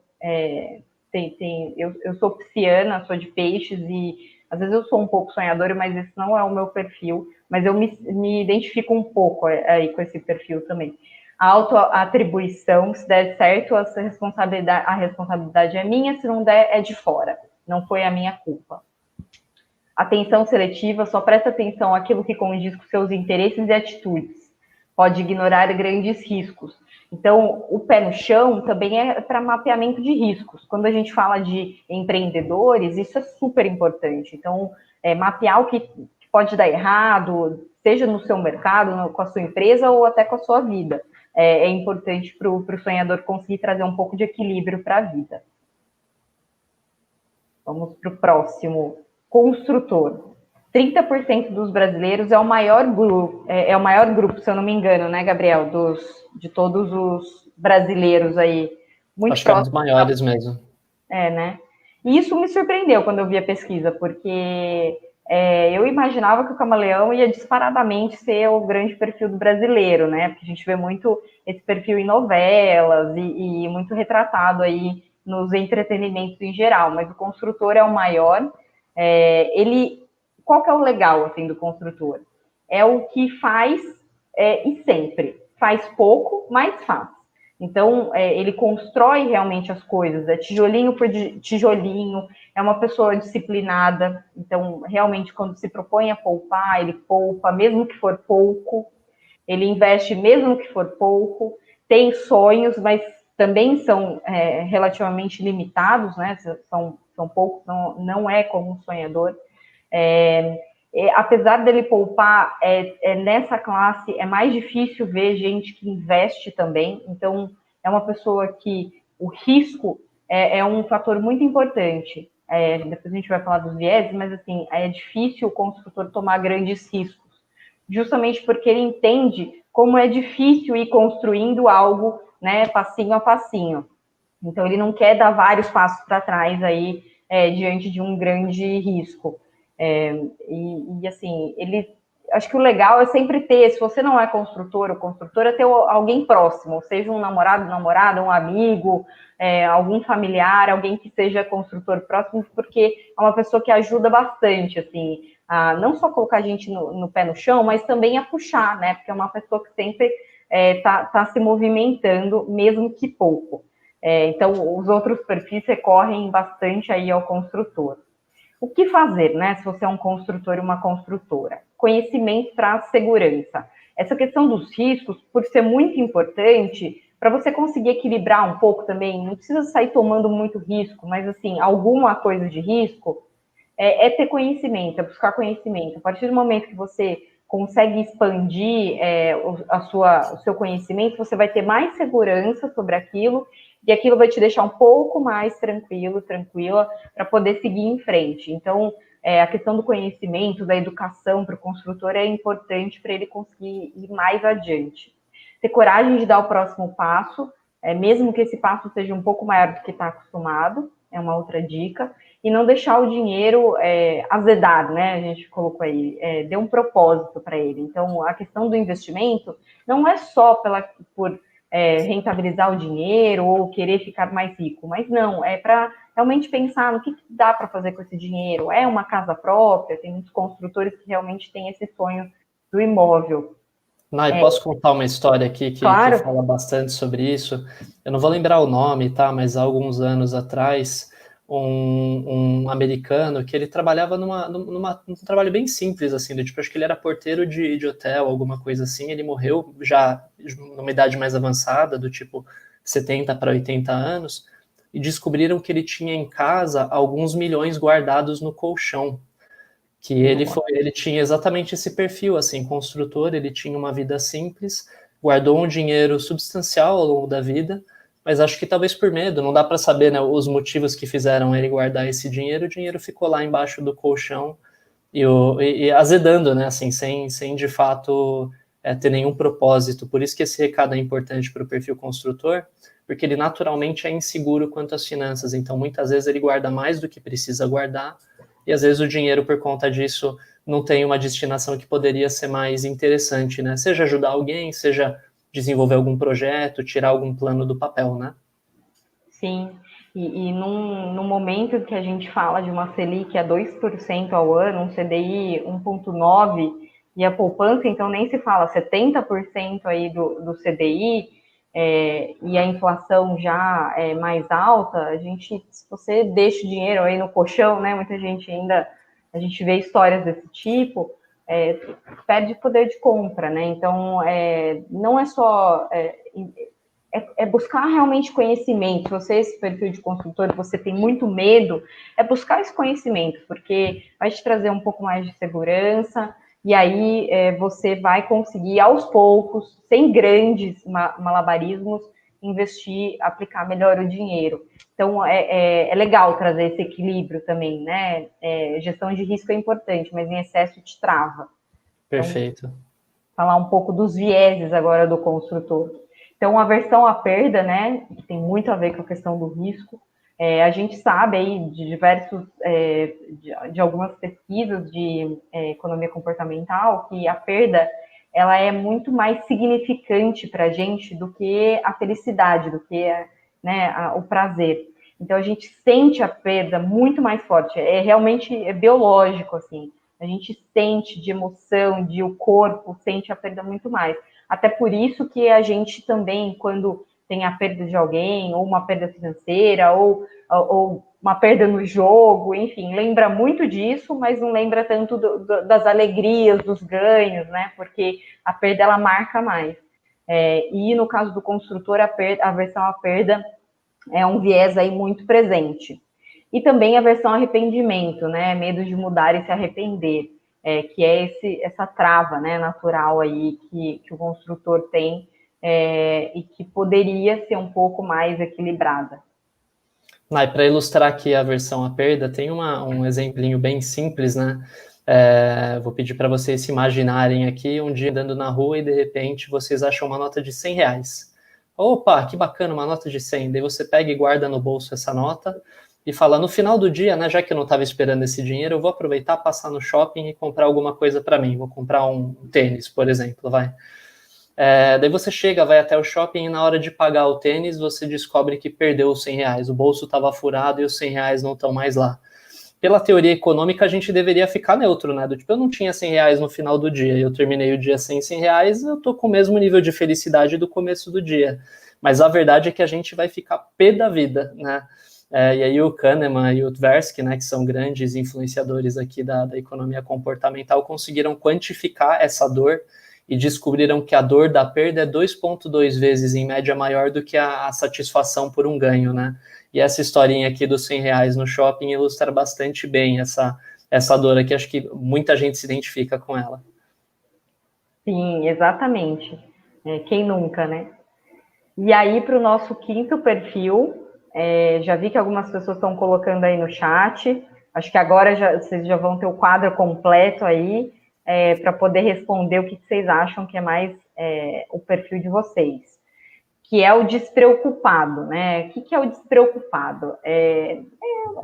Eu sou pisciana, sou de peixes e às vezes eu sou um pouco sonhadora, mas esse não é o meu perfil, mas eu me identifico um pouco aí com esse perfil também. A autoatribuição, se der certo, a responsabilidade é minha, se não der, é de fora. Não foi a minha culpa. Atenção seletiva, só presta atenção àquilo que condiz com seus interesses e atitudes. Pode ignorar grandes riscos. Então, o pé no chão também é para mapeamento de riscos. Quando a gente fala de empreendedores, isso é super importante. Então, mapear o que pode dar errado, seja no seu mercado, com a sua empresa ou até com a sua vida. É importante para o sonhador conseguir trazer um pouco de equilíbrio para a vida. Vamos para o próximo. Construtor. 30% dos brasileiros é o maior grupo, se eu não me engano, né, Gabriel, de todos os brasileiros aí. Muito acho que é um dos maiores mesmo. Né? E isso me surpreendeu quando eu vi a pesquisa, porque eu imaginava que o camaleão ia disparadamente ser o grande perfil do brasileiro, né? Porque a gente vê muito esse perfil em novelas e muito retratado aí nos entretenimentos em geral, mas o construtor é o maior. Qual que é o legal assim, do construtor? É o que faz e sempre. Faz pouco, mas faz. Então, ele constrói realmente as coisas, tijolinho por tijolinho, é uma pessoa disciplinada. Então, realmente, quando se propõe a poupar, ele poupa, mesmo que for pouco, ele investe mesmo que for pouco, tem sonhos, mas também são relativamente limitados, né? São poucos, não é como um sonhador. Apesar dele poupar, nessa classe é mais difícil ver gente que investe também. Então, é uma pessoa que o risco é um fator muito importante. Depois a gente vai falar dos vieses, mas assim, é difícil o construtor tomar grandes riscos, justamente porque ele entende como é difícil ir construindo algo, né, passinho a passinho. Então, ele não quer dar vários passos para trás aí, diante de um grande risco. Assim, acho que o legal é sempre ter, se você não é construtor ou construtora, ter alguém próximo, seja um namorado, namorada, um amigo, algum familiar, alguém que seja construtor próximo, porque é uma pessoa que ajuda bastante, assim, a não só colocar a gente no pé no chão, mas também a puxar, né? Porque é uma pessoa que sempre tá se movimentando, mesmo que pouco. Então, os outros perfis recorrem bastante aí ao construtor. O que fazer, né, se você é um construtor e uma construtora? Conhecimento traz segurança. Essa questão dos riscos, por ser muito importante, para você conseguir equilibrar um pouco também, não precisa sair tomando muito risco, mas, assim, alguma coisa de risco, ter conhecimento, é buscar conhecimento. A partir do momento que você consegue expandir o seu conhecimento, você vai ter mais segurança sobre aquilo, e aquilo vai te deixar um pouco mais tranquila, para poder seguir em frente. Então, a questão do conhecimento, da educação para o construtor é importante para ele conseguir ir mais adiante. Ter coragem de dar o próximo passo, mesmo que esse passo seja um pouco maior do que está acostumado, é uma outra dica, e não deixar o dinheiro azedar, né? A gente colocou aí, dê um propósito para ele. Então, a questão do investimento não é só por rentabilizar o dinheiro ou querer ficar mais rico, mas não, é para realmente pensar no que dá para fazer com esse dinheiro. É uma casa própria, tem muitos construtores que realmente têm esse sonho do imóvel. Nai, posso contar uma história aqui Claro. que fala bastante sobre isso? Eu não vou lembrar o nome, tá? Mas há alguns anos atrás, um americano que ele trabalhava num trabalho bem simples, assim, do tipo, acho que ele era porteiro de hotel, alguma coisa assim. Ele morreu já numa idade mais avançada, do tipo 70 para 80 anos, e descobriram que ele tinha em casa alguns milhões guardados no colchão. Que ele tinha exatamente esse perfil, assim, construtor, ele tinha uma vida simples, guardou um dinheiro substancial ao longo da vida, mas acho que talvez por medo, não dá para saber, né, os motivos que fizeram ele guardar esse dinheiro, o dinheiro ficou lá embaixo do colchão e azedando, né, assim, sem de fato ter nenhum propósito. Por isso que esse recado é importante para o perfil construtor, porque ele naturalmente é inseguro quanto às finanças, então muitas vezes ele guarda mais do que precisa guardar, e às vezes o dinheiro, por conta disso, não tem uma destinação que poderia ser mais interessante, né? Seja ajudar alguém, seja desenvolver algum projeto, tirar algum plano do papel, né? Sim, e num momento que a gente fala de uma Selic a 2% ao ano, um CDI 1,9%, e a poupança, então, nem se fala 70% aí do CDI, e a inflação já é mais alta, se você deixa o dinheiro aí no colchão, né, muita gente ainda, a gente vê histórias desse tipo, perde poder de compra, né, então, não é só, buscar realmente conhecimento. Se você, esse perfil de construtor, você tem muito medo, buscar esse conhecimento, porque vai te trazer um pouco mais de segurança, e aí você vai conseguir, aos poucos, sem grandes malabarismos, investir, aplicar melhor o dinheiro. Então, é legal trazer esse equilíbrio também, né? Gestão de risco é importante, mas em excesso te trava. Perfeito. Então, falar um pouco dos vieses agora do construtor. Então, a aversão à perda, né, que tem muito a ver com a questão do risco. A gente sabe aí de de algumas pesquisas de economia comportamental que a perda ela é muito mais significante para a gente do que a felicidade, do que o prazer. Então, a gente sente a perda muito mais forte. Realmente biológico, assim. A gente sente de emoção, o corpo sente a perda muito mais. Até por isso que a gente também, quando tem a perda de alguém, ou uma perda financeira, ou uma perda no jogo, enfim, lembra muito disso, mas não lembra tanto das alegrias, dos ganhos, né? Porque a perda, ela marca mais. E no caso do construtor, a aversão à perda é um viés aí muito presente. E também a aversão ao arrependimento, né? Medo de mudar e se arrepender. Que é essa trava, né, natural aí que o construtor tem e que poderia ser um pouco mais equilibrada. Para ilustrar aqui a aversão à perda, tem um exemplinho bem simples, né? Vou pedir para vocês se imaginarem aqui um dia andando na rua e de repente vocês acham uma nota de R$100. Opa, que bacana, uma nota de 100. Daí você pega e guarda no bolso essa nota e fala, no final do dia, né, já que eu não estava esperando esse dinheiro, eu vou aproveitar, passar no shopping e comprar alguma coisa para mim. Vou comprar um tênis, por exemplo, vai. Daí você chega, vai até o shopping e na hora de pagar o tênis, você descobre que perdeu os R$100. O bolso estava furado e os R$100 não estão mais lá. Pela teoria econômica, a gente deveria ficar neutro, né? Do tipo, eu não tinha R$100 no final do dia, eu terminei o dia sem R$100, eu tô com o mesmo nível de felicidade do começo do dia. mas a verdade é que a gente vai ficar pé da vida, né? E aí o Kahneman e o Tversky, né, que são grandes influenciadores aqui da economia comportamental, conseguiram quantificar essa dor e descobriram que a dor da perda é 2,2 vezes, em média, maior do que a satisfação por um ganho, né? E essa historinha aqui dos R$100 no shopping ilustra bastante bem essa dor aqui, acho que muita gente se identifica com ela. Sim, exatamente. Quem nunca, né? E aí, para o nosso quinto perfil, já vi que algumas pessoas estão colocando aí no chat, acho que agora vocês já vão ter o quadro completo aí, para poder responder o que vocês acham que é mais o perfil de vocês, que é o despreocupado, né? O que é o despreocupado?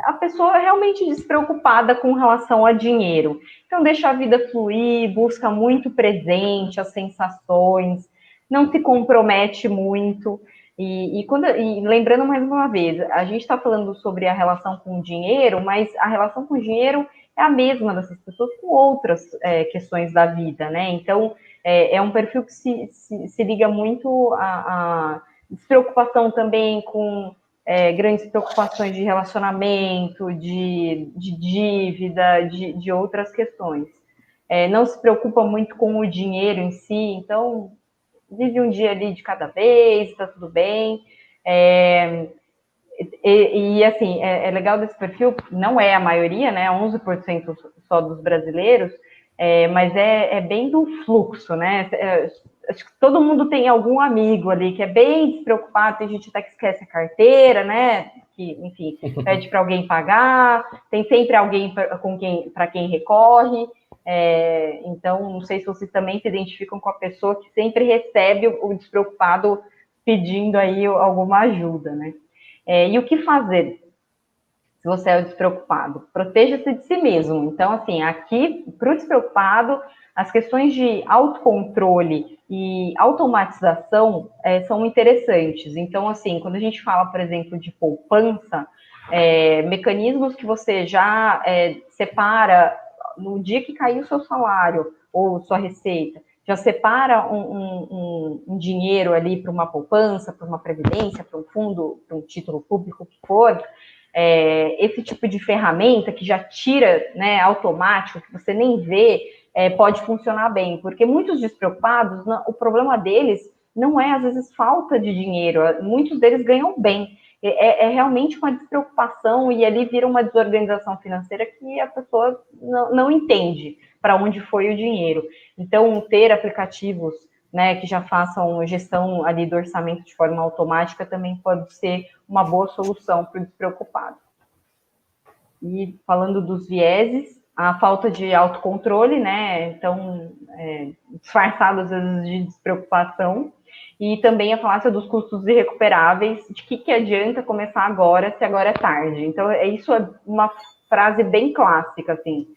A pessoa realmente despreocupada com relação a dinheiro. Então, deixa a vida fluir, busca muito presente, as sensações, não se compromete muito. E lembrando mais uma vez, a gente está falando sobre a relação com o dinheiro, mas a relação com o dinheiro é a mesma dessas pessoas com outras questões da vida, né? Então, é um perfil que se liga muito a despreocupação também com grandes preocupações de relacionamento, de dívida, de outras questões. Não se preocupa muito com o dinheiro em si, então vive um dia ali de cada vez, está tudo bem. E assim, é legal desse perfil, não é a maioria, né? 11% só dos brasileiros, mas é bem do fluxo, né? Acho que todo mundo tem algum amigo ali que é bem despreocupado, tem gente até que esquece a carteira, né? Que, enfim, pede para alguém pagar, tem sempre alguém para quem recorre. Então, não sei se vocês também se identificam com a pessoa que sempre recebe o despreocupado pedindo aí alguma ajuda, né? E o que fazer se você é o despreocupado? Proteja-se de si mesmo. Então, assim, aqui, para o despreocupado, as questões de autocontrole e automatização são interessantes. Então, assim, quando a gente fala, por exemplo, de poupança, mecanismos que você já separa no dia que caiu o seu salário ou sua receita, já separa um dinheiro ali para uma poupança, para uma previdência, para um fundo, para um título público, o que for, esse tipo de ferramenta que já tira, né, automático, que você nem vê, pode funcionar bem, porque muitos despreocupados, o problema deles não é, às vezes, falta de dinheiro, muitos deles ganham bem, realmente uma despreocupação e ali vira uma desorganização financeira que a pessoa não entende para onde foi o dinheiro. Então, ter aplicativos, né, que já façam gestão ali do orçamento de forma automática também pode ser uma boa solução para o despreocupado. E falando dos vieses, a falta de autocontrole, né, então, disfarçado às vezes de despreocupação, e também a falácia dos custos irrecuperáveis, de que adianta começar agora se agora é tarde. Então, isso é uma frase bem clássica, assim,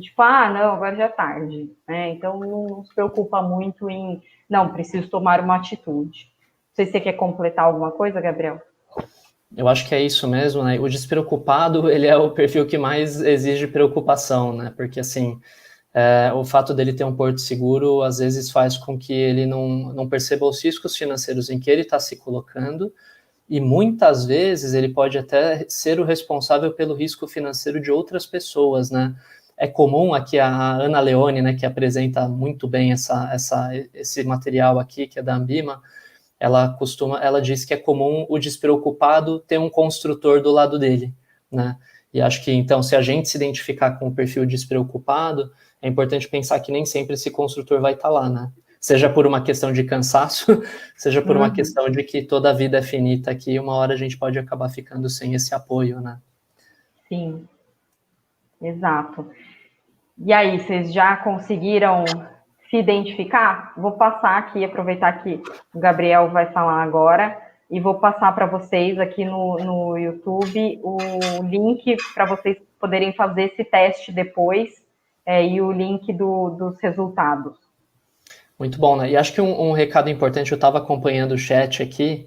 tipo, não, agora já é tarde, né? Então não se preocupa muito em, não, preciso tomar uma atitude. Não sei se você quer completar alguma coisa, Gabriel. Eu acho que é isso mesmo, né? O despreocupado, ele é o perfil que mais exige preocupação, né? Porque, assim, o fato dele ter um porto seguro, às vezes, faz com que ele não perceba os riscos financeiros em que ele está se colocando, e muitas vezes ele pode até ser o responsável pelo risco financeiro de outras pessoas, né? É comum aqui a Ana Leone, né, que apresenta muito bem esse material aqui, que é da Ambima, ela diz que é comum o despreocupado ter um construtor do lado dele, né? E acho que, então, se a gente se identificar com o perfil despreocupado, é importante pensar que nem sempre esse construtor vai estar lá, né? Seja por uma questão de cansaço, seja por uma questão de que toda a vida é finita aqui, e uma hora a gente pode acabar ficando sem esse apoio, né? Sim, exato. E aí, vocês já conseguiram se identificar? Vou passar aqui, aproveitar que o Gabriel vai falar agora, e vou passar para vocês aqui no YouTube o link para vocês poderem fazer esse teste depois, e o link dos resultados. Muito bom, né? E acho que um recado importante, eu estava acompanhando o chat aqui,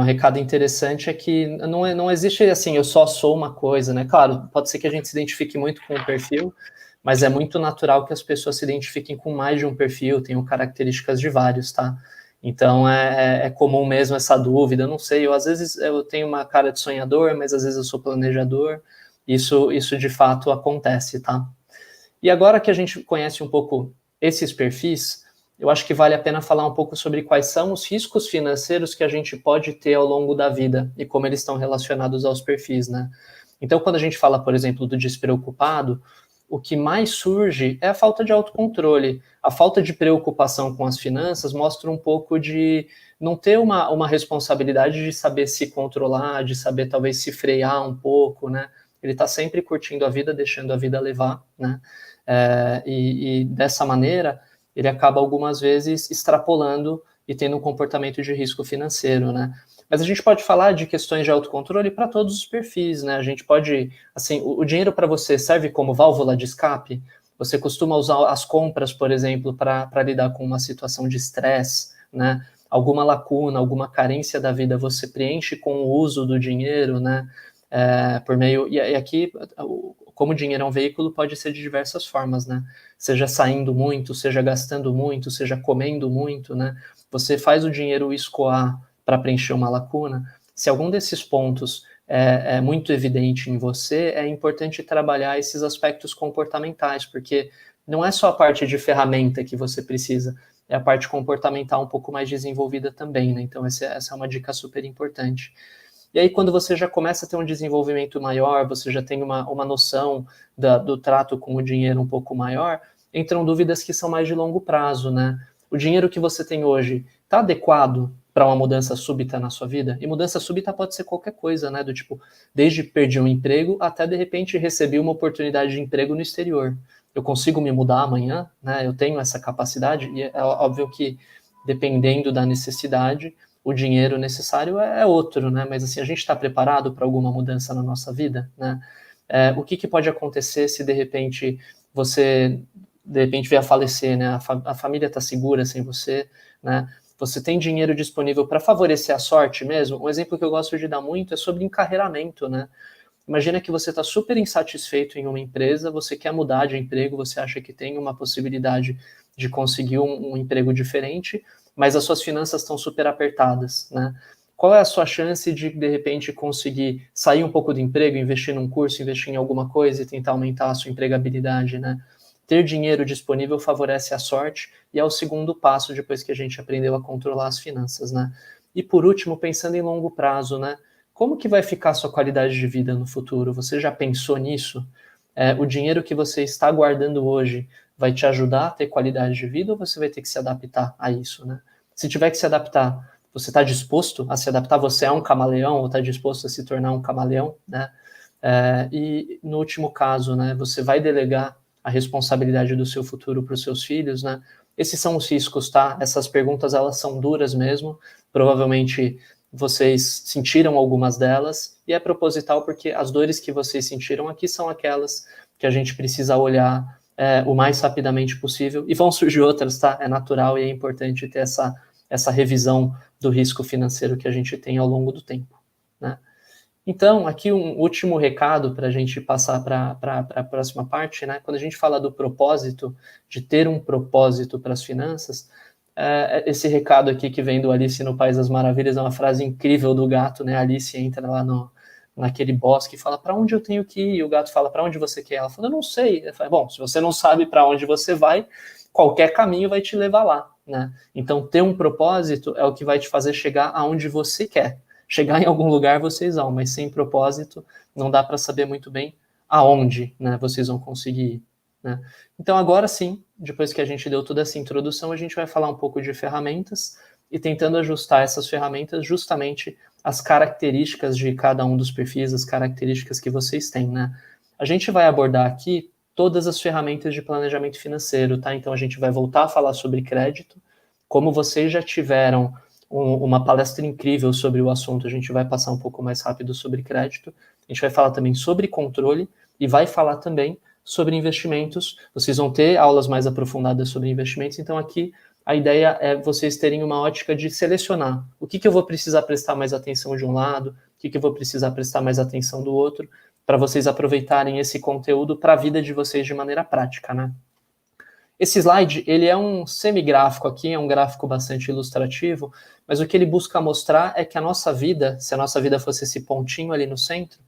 um recado interessante é que não existe assim, eu só sou uma coisa, né? Claro, pode ser que a gente se identifique muito com o perfil, mas é muito natural que as pessoas se identifiquem com mais de um perfil, tenham características de vários, tá? Então, é comum mesmo essa dúvida, eu não sei, às vezes eu tenho uma cara de sonhador, mas às vezes eu sou planejador, isso de fato acontece, tá? E agora que a gente conhece um pouco esses perfis, eu acho que vale a pena falar um pouco sobre quais são os riscos financeiros que a gente pode ter ao longo da vida e como eles estão relacionados aos perfis, né? Então, quando a gente fala, por exemplo, do despreocupado, o que mais surge é a falta de autocontrole. A falta de preocupação com as finanças mostra um pouco de não ter uma responsabilidade de saber se controlar, de saber talvez se frear um pouco, né? Ele está sempre curtindo a vida, deixando a vida levar, né? E dessa maneira, ele acaba algumas vezes extrapolando e tendo um comportamento de risco financeiro, né? Mas a gente pode falar de questões de autocontrole para todos os perfis, né? A gente pode, assim, o dinheiro para você serve como válvula de escape? Você costuma usar as compras, por exemplo, para lidar com uma situação de estresse, né? Alguma lacuna, alguma carência da vida, você preenche com o uso do dinheiro, né? Por meio... E aqui, como o dinheiro é um veículo, pode ser de diversas formas, né? Seja saindo muito, seja gastando muito, seja comendo muito, né? Você faz o dinheiro escoar para preencher uma lacuna. Se algum desses pontos é muito evidente em você, é importante trabalhar esses aspectos comportamentais, porque não é só a parte de ferramenta que você precisa, é a parte comportamental um pouco mais desenvolvida também, né? Então essa é uma dica super importante. E aí, quando você já começa a ter um desenvolvimento maior, você já tem uma noção do trato com o dinheiro um pouco maior, entram dúvidas que são mais de longo prazo, né? O dinheiro que você tem hoje está adequado para uma mudança súbita na sua vida? E mudança súbita pode ser qualquer coisa, né? Do tipo, desde perder um emprego até, de repente, receber uma oportunidade de emprego no exterior. Eu consigo me mudar amanhã, né? Eu tenho essa capacidade, e é óbvio que, dependendo da necessidade, o dinheiro necessário é outro, né? Mas assim, a gente está preparado para alguma mudança na nossa vida, né? O que pode acontecer se de repente você vier a falecer, né? A família está segura sem você, né? Você tem dinheiro disponível para favorecer a sorte mesmo? Um exemplo que eu gosto de dar muito é sobre encarreiramento, né? Imagina que você está super insatisfeito em uma empresa, você quer mudar de emprego, você acha que tem uma possibilidade de conseguir um emprego diferente, mas as suas finanças estão super apertadas, né? Qual é a sua chance de repente, conseguir sair um pouco do emprego, investir num curso, investir em alguma coisa e tentar aumentar a sua empregabilidade, né? Ter dinheiro disponível favorece a sorte e é o segundo passo depois que a gente aprendeu a controlar as finanças, né? E por último, pensando em longo prazo, né? Como que vai ficar a sua qualidade de vida no futuro? Você já pensou nisso? O dinheiro que você está guardando hoje vai te ajudar a ter qualidade de vida ou você vai ter que se adaptar a isso, né? Se tiver que se adaptar, você está disposto a se adaptar? Você é um camaleão ou está disposto a se tornar um camaleão, né? E no último caso, né? Você vai delegar a responsabilidade do seu futuro para os seus filhos, né? Esses são os riscos, tá? Essas perguntas, elas são duras mesmo. Provavelmente vocês sentiram algumas delas e é proposital porque as dores que vocês sentiram aqui são aquelas que a gente precisa olhar o mais rapidamente possível, e vão surgir outras, tá? É natural e é importante ter essa revisão do risco financeiro que a gente tem ao longo do tempo, né? Então, aqui um último recado para a gente passar para a próxima parte, né? Quando a gente fala do propósito, de ter um propósito para as finanças, esse recado aqui que vem do Alice no País das Maravilhas é uma frase incrível do gato, né? A Alice entra lá naquele bosque e fala, para onde eu tenho que ir? E o gato fala, para onde você quer? Ela fala, eu não sei. Ela fala, bom, se você não sabe para onde você vai, qualquer caminho vai te levar lá, né? Então, ter um propósito é o que vai te fazer chegar aonde você quer. Chegar em algum lugar vocês vão, mas sem propósito não dá para saber muito bem aonde, né, vocês vão conseguir ir, né? Então, agora sim, depois que a gente deu toda essa introdução, a gente vai falar um pouco de ferramentas e tentando ajustar essas ferramentas justamente as características de cada um dos perfis, as características que vocês têm, né? A gente vai abordar aqui todas as ferramentas de planejamento financeiro, tá? Então, a gente vai voltar a falar sobre crédito. Como vocês já tiveram uma palestra incrível sobre o assunto, a gente vai passar um pouco mais rápido sobre crédito. A gente vai falar também sobre controle e vai falar também sobre investimentos. Vocês vão ter aulas mais aprofundadas sobre investimentos, então aqui a ideia é vocês terem uma ótica de selecionar o que eu vou precisar prestar mais atenção de um lado, o que eu vou precisar prestar mais atenção do outro, para vocês aproveitarem esse conteúdo para a vida de vocês de maneira prática, né? Esse slide, ele é um semigráfico aqui, é um gráfico bastante ilustrativo, mas o que ele busca mostrar é que a nossa vida, se a nossa vida fosse esse pontinho ali no centro,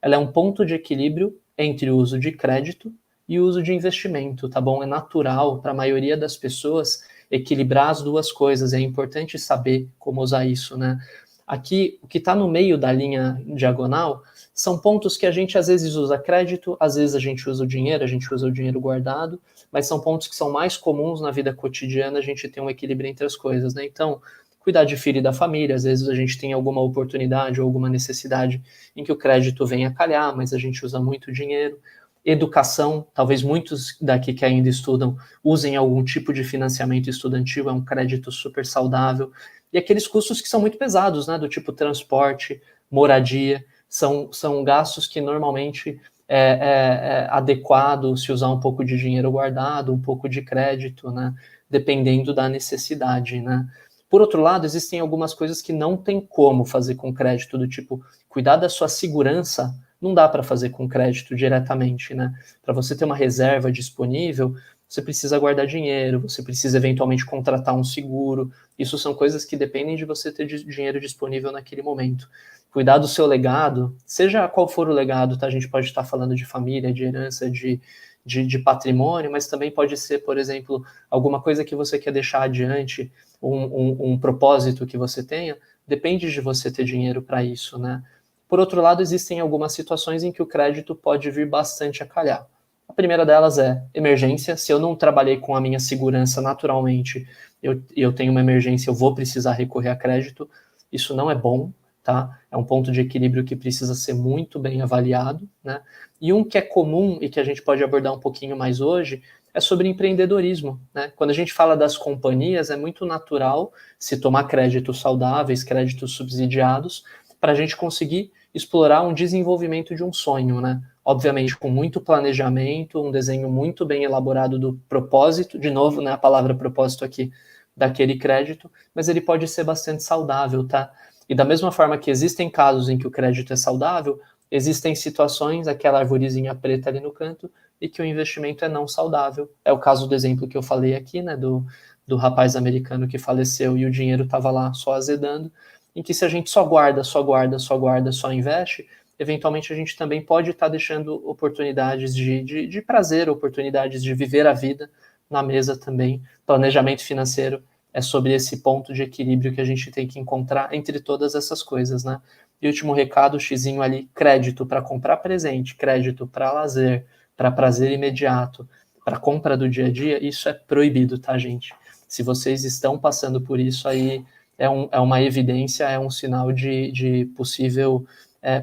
ela é um ponto de equilíbrio entre o uso de crédito e o uso de investimento, tá bom? É natural para a maioria das pessoas equilibrar as duas coisas, é importante saber como usar isso, né? Aqui, o que está no meio da linha diagonal são pontos que a gente às vezes usa crédito, às vezes a gente usa o dinheiro guardado, mas são pontos que são mais comuns na vida cotidiana, a gente tem um equilíbrio entre as coisas, né? Então, cuidar de filho e da família, às vezes a gente tem alguma oportunidade ou alguma necessidade em que o crédito venha calhar, mas a gente usa muito dinheiro. Educação, talvez muitos daqui que ainda estudam usem algum tipo de financiamento estudantil, é um crédito super saudável. E aqueles custos que são muito pesados, né, do tipo transporte, moradia, são gastos que normalmente é adequado se usar um pouco de dinheiro guardado, um pouco de crédito, né, dependendo da necessidade, né. Por outro lado, existem algumas coisas que não tem como fazer com crédito, do tipo, cuidar da sua segurança, não dá para fazer com crédito diretamente, né? Para você ter uma reserva disponível, você precisa guardar dinheiro, você precisa eventualmente contratar um seguro, isso são coisas que dependem de você ter dinheiro disponível naquele momento. Cuidar do seu legado, seja qual for o legado, tá? A gente pode estar falando de família, de herança, de patrimônio, mas também pode ser, por exemplo, alguma coisa que você quer deixar adiante, um propósito que você tenha, depende de você ter dinheiro para isso, né? Por outro lado, existem algumas situações em que o crédito pode vir bastante a calhar. A primeira delas é emergência. Se eu não trabalhei com a minha segurança naturalmente, eu tenho uma emergência, eu vou precisar recorrer a crédito. Isso não é bom, tá? É um ponto de equilíbrio que precisa ser muito bem avaliado, né? E um que é comum e que a gente pode abordar um pouquinho mais hoje é sobre empreendedorismo, né? Quando a gente fala das companhias, é muito natural se tomar créditos saudáveis, créditos subsidiados, para a gente conseguir explorar um desenvolvimento de um sonho, né? Obviamente com muito planejamento, um desenho muito bem elaborado do propósito, de novo, né, a palavra propósito aqui, daquele crédito, mas ele pode ser bastante saudável, tá? E da mesma forma que existem casos em que o crédito é saudável, existem situações, aquela arvorezinha preta ali no canto, e que o investimento é não saudável. É o caso do exemplo que eu falei aqui, né, do rapaz americano que faleceu e o dinheiro estava lá só azedando, em que se a gente só guarda, só investe, eventualmente a gente também pode estar deixando oportunidades de prazer, oportunidades de viver a vida na mesa também. Planejamento financeiro é sobre esse ponto de equilíbrio que a gente tem que encontrar entre todas essas coisas, né? E último recado, xizinho ali, crédito para comprar presente, crédito para lazer, para prazer imediato, para compra do dia a dia, isso é proibido, tá, gente? Se vocês estão passando por isso aí, é uma evidência, é um sinal de possível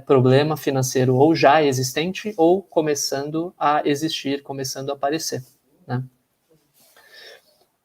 problema financeiro ou já existente ou começando a existir, começando a aparecer, né?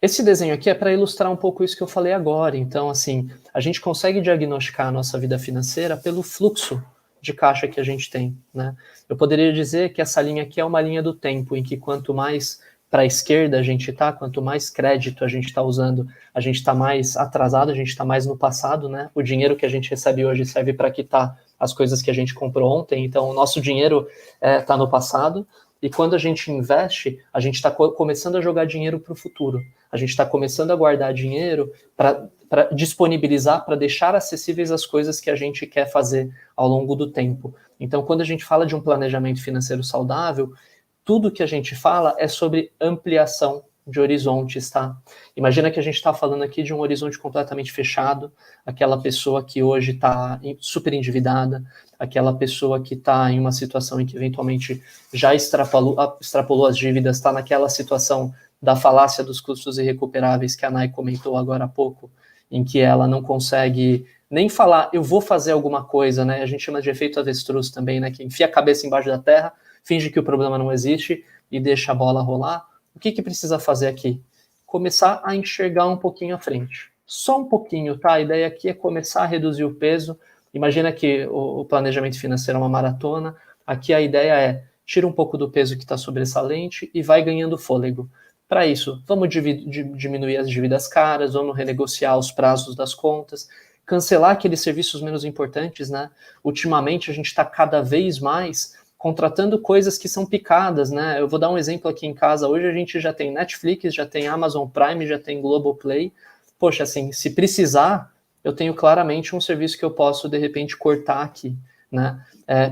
Esse desenho aqui é para ilustrar um pouco isso que eu falei agora. Então, assim, a gente consegue diagnosticar a nossa vida financeira pelo fluxo de caixa que a gente tem, né? Eu poderia dizer que essa linha aqui é uma linha do tempo, em que quanto mais para a esquerda a gente está, quanto mais crédito a gente está usando, a gente está mais atrasado, a gente está mais no passado, né? O dinheiro que a gente recebe hoje serve para quitar as coisas que a gente comprou ontem, então o nosso dinheiro está no passado, e quando a gente investe, a gente está começando a jogar dinheiro para o futuro, a gente está começando a guardar dinheiro para disponibilizar, para deixar acessíveis as coisas que a gente quer fazer ao longo do tempo. Então, quando a gente fala de um planejamento financeiro saudável, tudo que a gente fala é sobre ampliação de horizontes, tá? Imagina que a gente está falando aqui de um horizonte completamente fechado, aquela pessoa que hoje está super endividada, aquela pessoa que está em uma situação em que eventualmente já extrapolou as dívidas, está naquela situação da falácia dos custos irrecuperáveis que a Nay comentou agora há pouco, em que ela não consegue nem falar, eu vou fazer alguma coisa, né? A gente chama de efeito avestruz também, né? Que enfia a cabeça embaixo da terra, finge que o problema não existe e deixa a bola rolar. O que precisa fazer aqui? Começar a enxergar um pouquinho à frente. Só um pouquinho, tá? A ideia aqui é começar a reduzir o peso. Imagina que o planejamento financeiro é uma maratona. Aqui a ideia é tira um pouco do peso que está sobressalente e vai ganhando fôlego. Para isso, vamos diminuir as dívidas caras, vamos renegociar os prazos das contas, cancelar aqueles serviços menos importantes, né? Ultimamente, a gente está cada vez mais contratando coisas que são picadas, né? Eu vou dar um exemplo aqui em casa. Hoje a gente já tem Netflix, já tem Amazon Prime, já tem Globoplay. Poxa, assim, se precisar, eu tenho claramente um serviço que eu posso, de repente, cortar aqui, né?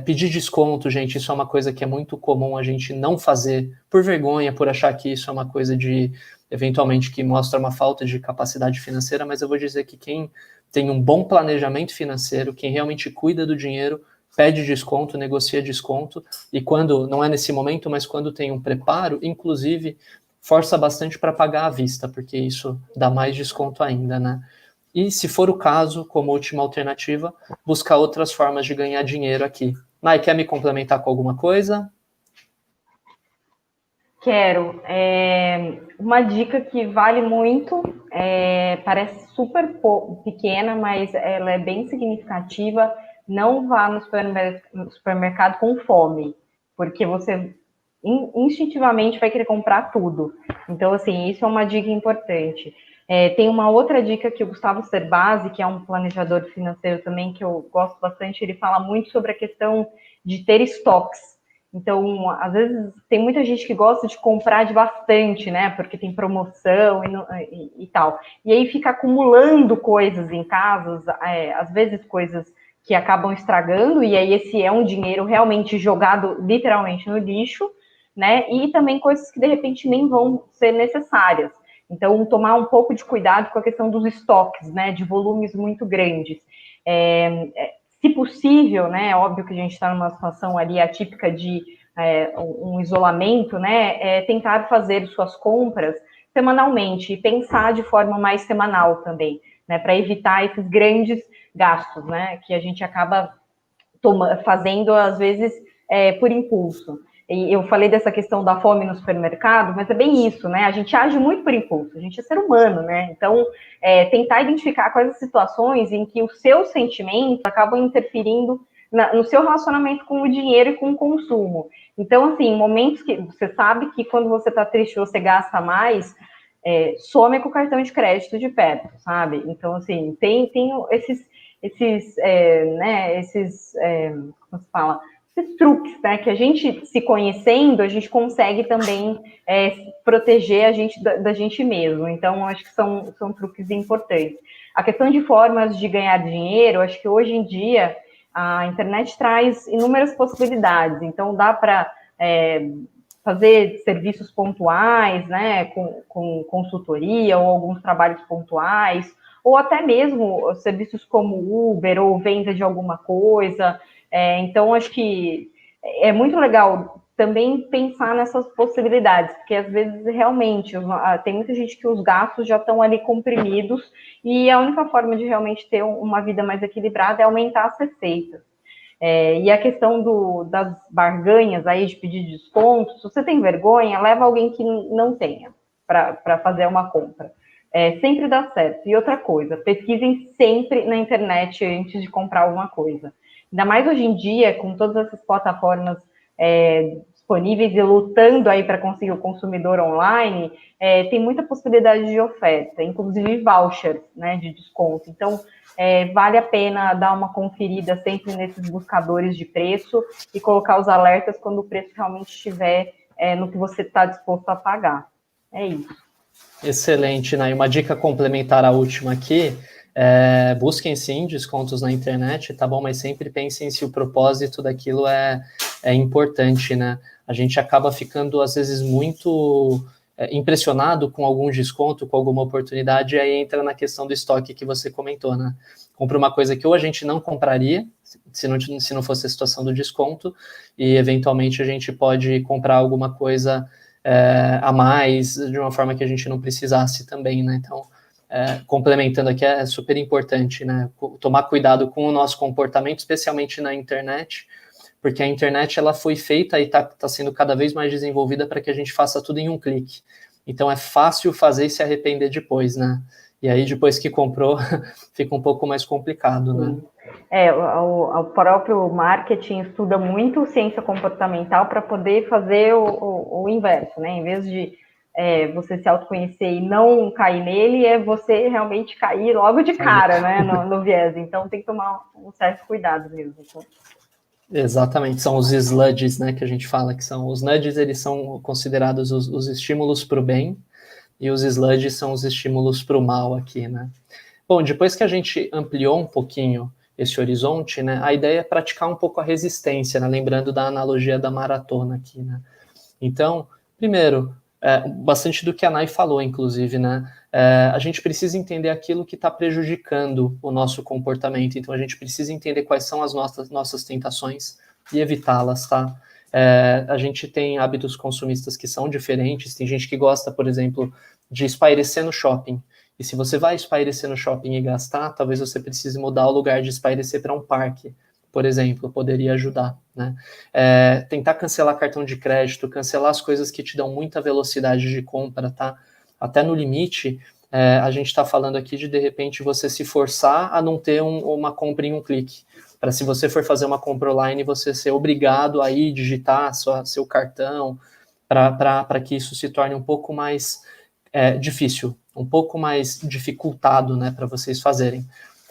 Pedir desconto, gente, isso é uma coisa que é muito comum a gente não fazer por vergonha, por achar que isso é uma coisa de, eventualmente, que mostra uma falta de capacidade financeira, mas eu vou dizer que quem tem um bom planejamento financeiro, quem realmente cuida do dinheiro, pede desconto, negocia desconto, e quando, não é nesse momento, mas quando tem um preparo, inclusive, força bastante para pagar à vista, porque isso dá mais desconto ainda, né? E, se for o caso, como última alternativa, buscar outras formas de ganhar dinheiro aqui. Nai, quer me complementar com alguma coisa? Quero. Uma dica que vale muito, parece super pequena, mas ela é bem significativa. Não vá no supermercado com fome, porque você instintivamente vai querer comprar tudo. Então, assim, isso é uma dica importante. Tem uma outra dica que o Gustavo Cerbasi, que é um planejador financeiro também, que eu gosto bastante, ele fala muito sobre a questão de ter estoques. Então, às vezes, tem muita gente que gosta de comprar de bastante, né? Porque tem promoção e tal. E aí fica acumulando coisas em casa, às vezes coisas que acabam estragando, e aí esse é um dinheiro realmente jogado literalmente no lixo, né? E também coisas que de repente nem vão ser necessárias. Então, tomar um pouco de cuidado com a questão dos estoques, né? De volumes muito grandes. Se possível, né? É óbvio que a gente está numa situação ali atípica de um isolamento, né? Tentar fazer suas compras semanalmente e pensar de forma mais semanal também, né? Para evitar esses grandes gastos, né? Que a gente acaba fazendo, às vezes, por impulso. E eu falei dessa questão da fome no supermercado, mas é bem isso, né? A gente age muito por impulso, a gente é ser humano, né? Então, tentar identificar quais as situações em que os seus sentimentos acabam interferindo no seu relacionamento com o dinheiro e com o consumo. Então, assim, momentos que você sabe que quando você tá triste você gasta mais, some com o cartão de crédito de perto, sabe? Então, assim, tem esses como se fala? Esses truques, né? Que a gente, se conhecendo, a gente consegue também proteger a gente da gente mesmo. Então, acho que são truques importantes. A questão de formas de ganhar dinheiro, acho que hoje em dia a internet traz inúmeras possibilidades. Então, dá para fazer serviços pontuais, né? Com consultoria ou alguns trabalhos pontuais, ou até mesmo serviços como Uber ou venda de alguma coisa. Então, acho que é muito legal também pensar nessas possibilidades, porque às vezes realmente tem muita gente que os gastos já estão ali comprimidos e a única forma de realmente ter uma vida mais equilibrada é aumentar as receitas. E a questão das barganhas aí de pedir desconto, se você tem vergonha, leva alguém que não tenha para fazer uma compra. Sempre dá certo. E outra coisa, pesquisem sempre na internet antes de comprar alguma coisa. Ainda mais hoje em dia, com todas essas plataformas disponíveis e lutando aí para conseguir o consumidor online, tem muita possibilidade de oferta, inclusive vouchers, né, de desconto. Então, vale a pena dar uma conferida sempre nesses buscadores de preço e colocar os alertas quando o preço realmente estiver no que você está disposto a pagar. É isso. Excelente, Nai. Uma dica complementar à última aqui, busquem sim descontos na internet, tá bom? Mas sempre pensem se o propósito daquilo é importante, né? A gente acaba ficando, às vezes, muito impressionado com algum desconto, com alguma oportunidade, e aí entra na questão do estoque que você comentou, né? Compra uma coisa que ou a gente não compraria, se não fosse a situação do desconto, e eventualmente a gente pode comprar alguma coisa a mais, de uma forma que a gente não precisasse também, né? Então, complementando aqui, é super importante, né? Tomar cuidado com o nosso comportamento, especialmente na internet, porque a internet ela foi feita e está sendo cada vez mais desenvolvida para que a gente faça tudo em um clique. Então, é fácil fazer e se arrepender depois, né? E aí, depois que comprou, fica um pouco mais complicado, né? O próprio marketing estuda muito ciência comportamental para poder fazer o inverso, né? Em vez de você se autoconhecer e não cair nele, é você realmente cair logo de cara, né? No viés. Então, tem que tomar um certo cuidado mesmo. Exatamente, são os sludges, né, que a gente fala, que são os nudges, eles são considerados os estímulos para o bem, e os sludges são os estímulos para o mal aqui, né. Bom, depois que a gente ampliou um pouquinho esse horizonte, né, a ideia é praticar um pouco a resistência, né, lembrando da analogia da maratona aqui, né. Então, primeiro, bastante do que a Nay falou, inclusive, né, a gente precisa entender aquilo que está prejudicando o nosso comportamento, então a gente precisa entender quais são as nossas tentações e evitá-las, tá? A gente tem hábitos consumistas que são diferentes, tem gente que gosta, por exemplo, de espairecer no shopping, e se você vai espairecer no shopping e gastar, talvez você precise mudar o lugar de espairecer para um parque, por exemplo, poderia ajudar, né? Tentar cancelar cartão de crédito, cancelar as coisas que te dão muita velocidade de compra, tá? Até no limite, a gente está falando aqui de repente, você se forçar a não ter uma compra em um clique, para se você for fazer uma compra online, você ser obrigado a ir digitar seu cartão, para que isso se torne um pouco mais difícil, um pouco mais dificultado, né, para vocês fazerem.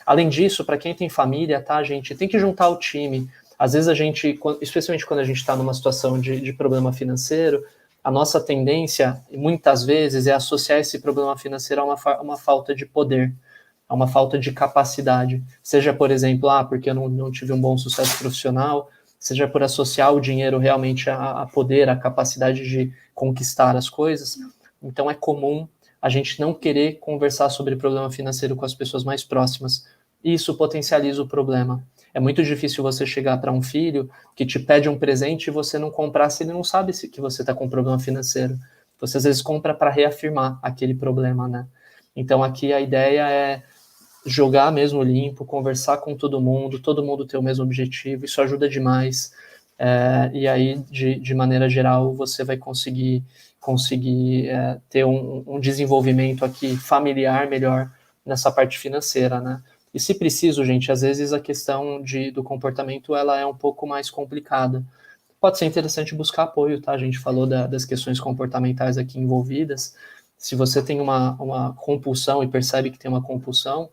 Além disso, para quem tem família, tá, gente, tem que juntar o time. Às vezes a gente, especialmente quando a gente está numa situação de problema financeiro, a nossa tendência, muitas vezes, é associar esse problema financeiro a uma falta de poder, a uma falta de capacidade. Seja, por exemplo, porque eu não tive um bom sucesso profissional, seja por associar o dinheiro realmente a poder, a capacidade de conquistar as coisas. Então é comum a gente não querer conversar sobre problema financeiro com as pessoas mais próximas, e isso potencializa o problema. É muito difícil você chegar para um filho que te pede um presente e você não comprar se ele não sabe que você está com problema financeiro. Você às vezes compra para reafirmar aquele problema, né? Então aqui a ideia é jogar mesmo limpo, conversar com todo mundo ter o mesmo objetivo, isso ajuda demais. E aí, de maneira geral, você vai conseguir ter um desenvolvimento aqui familiar melhor nessa parte financeira, né? E se preciso, gente, às vezes a questão do comportamento, ela é um pouco mais complicada. Pode ser interessante buscar apoio, tá? A gente falou das questões comportamentais aqui envolvidas. Se você tem uma compulsão e percebe que tem uma compulsão,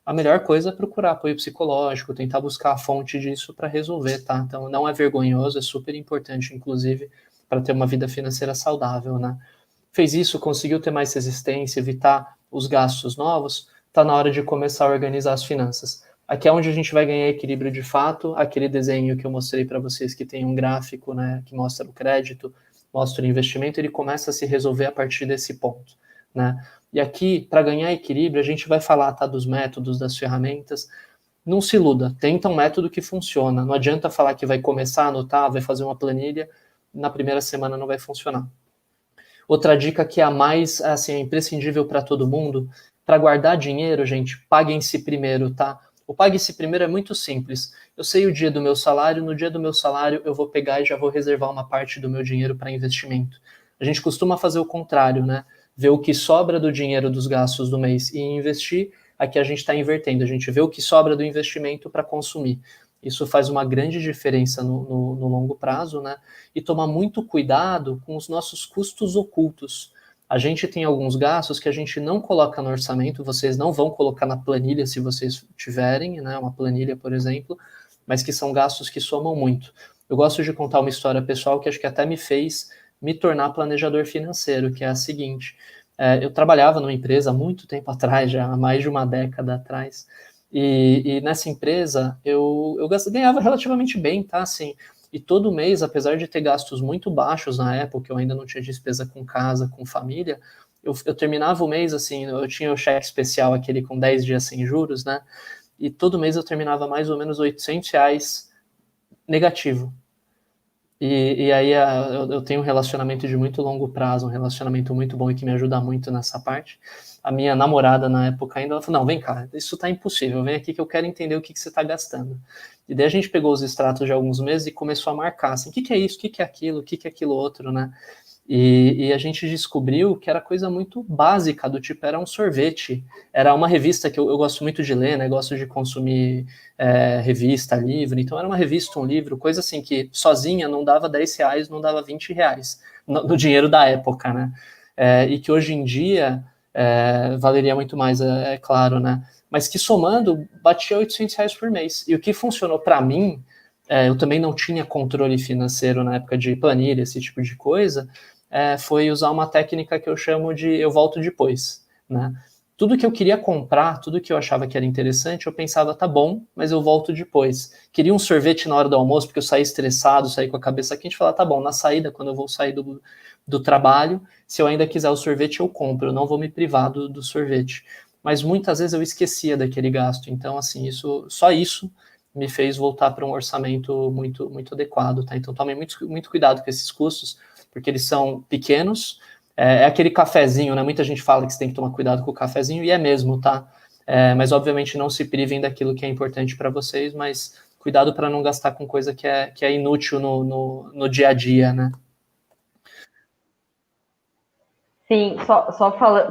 a melhor coisa é procurar apoio psicológico, tentar buscar a fonte disso para resolver, tá? Então, não é vergonhoso, é super importante, inclusive, para ter uma vida financeira saudável, né? Fez isso, conseguiu ter mais resistência, evitar os gastos novos, tá na hora de começar a organizar as finanças. Aqui é onde a gente vai ganhar equilíbrio de fato, aquele desenho que eu mostrei para vocês que tem um gráfico, né, que mostra o crédito, mostra o investimento, ele começa a se resolver a partir desse ponto, né? E aqui, para ganhar equilíbrio, a gente vai falar, tá, dos métodos, das ferramentas. Não se iluda, tenta um método que funciona. Não adianta falar que vai começar a anotar, vai fazer uma planilha, na primeira semana não vai funcionar. Outra dica que é a mais, assim, é imprescindível para todo mundo, para guardar dinheiro, gente, paguem-se primeiro, tá? O pague-se primeiro é muito simples. Eu sei o dia do meu salário, no dia do meu salário eu vou pegar e já vou reservar uma parte do meu dinheiro para investimento. A gente costuma fazer o contrário, né? Ver o que sobra do dinheiro dos gastos do mês e investir, aqui a gente está invertendo, a gente vê o que sobra do investimento para consumir. Isso faz uma grande diferença no longo prazo, né? E tomar muito cuidado com os nossos custos ocultos. A gente tem alguns gastos que a gente não coloca no orçamento, vocês não vão colocar na planilha se vocês tiverem, né? Uma planilha, por exemplo, mas que são gastos que somam muito. Eu gosto de contar uma história pessoal que acho que até me fez me tornar planejador financeiro, que é a seguinte: eu trabalhava numa empresa há muito tempo atrás, já há mais de uma década atrás, e nessa empresa eu ganhava relativamente bem, tá, assim, e todo mês, apesar de ter gastos muito baixos na época, eu ainda não tinha despesa com casa, com família, eu terminava o mês, assim, eu tinha o cheque especial, aquele com 10 dias sem juros, né, e todo mês eu terminava mais ou menos R$800 negativo. E aí eu tenho um relacionamento de muito longo prazo, um relacionamento muito bom e que me ajuda muito nessa parte. A minha namorada, na época, ainda ela falou, não, vem cá, isso tá impossível, vem aqui que eu quero entender o que você tá gastando. E daí a gente pegou os extratos de alguns meses e começou a marcar, assim, o que é isso, o que é aquilo, o que é aquilo outro, né? E a gente descobriu que era coisa muito básica, do tipo, era um sorvete, era uma revista que eu gosto muito de ler, né, gosto de consumir revista, livro, então era uma revista, um livro, coisa assim que sozinha não dava R$10, não dava R$20, no dinheiro da época, né, e que hoje em dia valeria muito mais, é claro, né, mas que somando batia R$800 por mês, e o que funcionou para mim eu também não tinha controle financeiro na época de planilha, esse tipo de coisa, foi usar uma técnica que eu chamo de eu volto depois, né? Tudo que eu queria comprar, tudo que eu achava que era interessante, eu pensava, tá bom, mas eu volto depois. Queria um sorvete na hora do almoço, porque eu saí estressado, saí com a cabeça quente, falava, tá bom, na saída, quando eu vou sair do trabalho, se eu ainda quiser o sorvete, eu compro, eu não vou me privar do sorvete. Mas muitas vezes eu esquecia daquele gasto, então, assim, só isso me fez voltar para um orçamento muito, muito adequado, tá? Então, tomem muito cuidado com esses custos, porque eles são pequenos. É aquele cafezinho, né? Muita gente fala que você tem que tomar cuidado com o cafezinho, e é mesmo, tá? Mas, obviamente, não se privem daquilo que é importante para vocês, mas cuidado para não gastar com coisa que é inútil no dia a dia, né? Sim,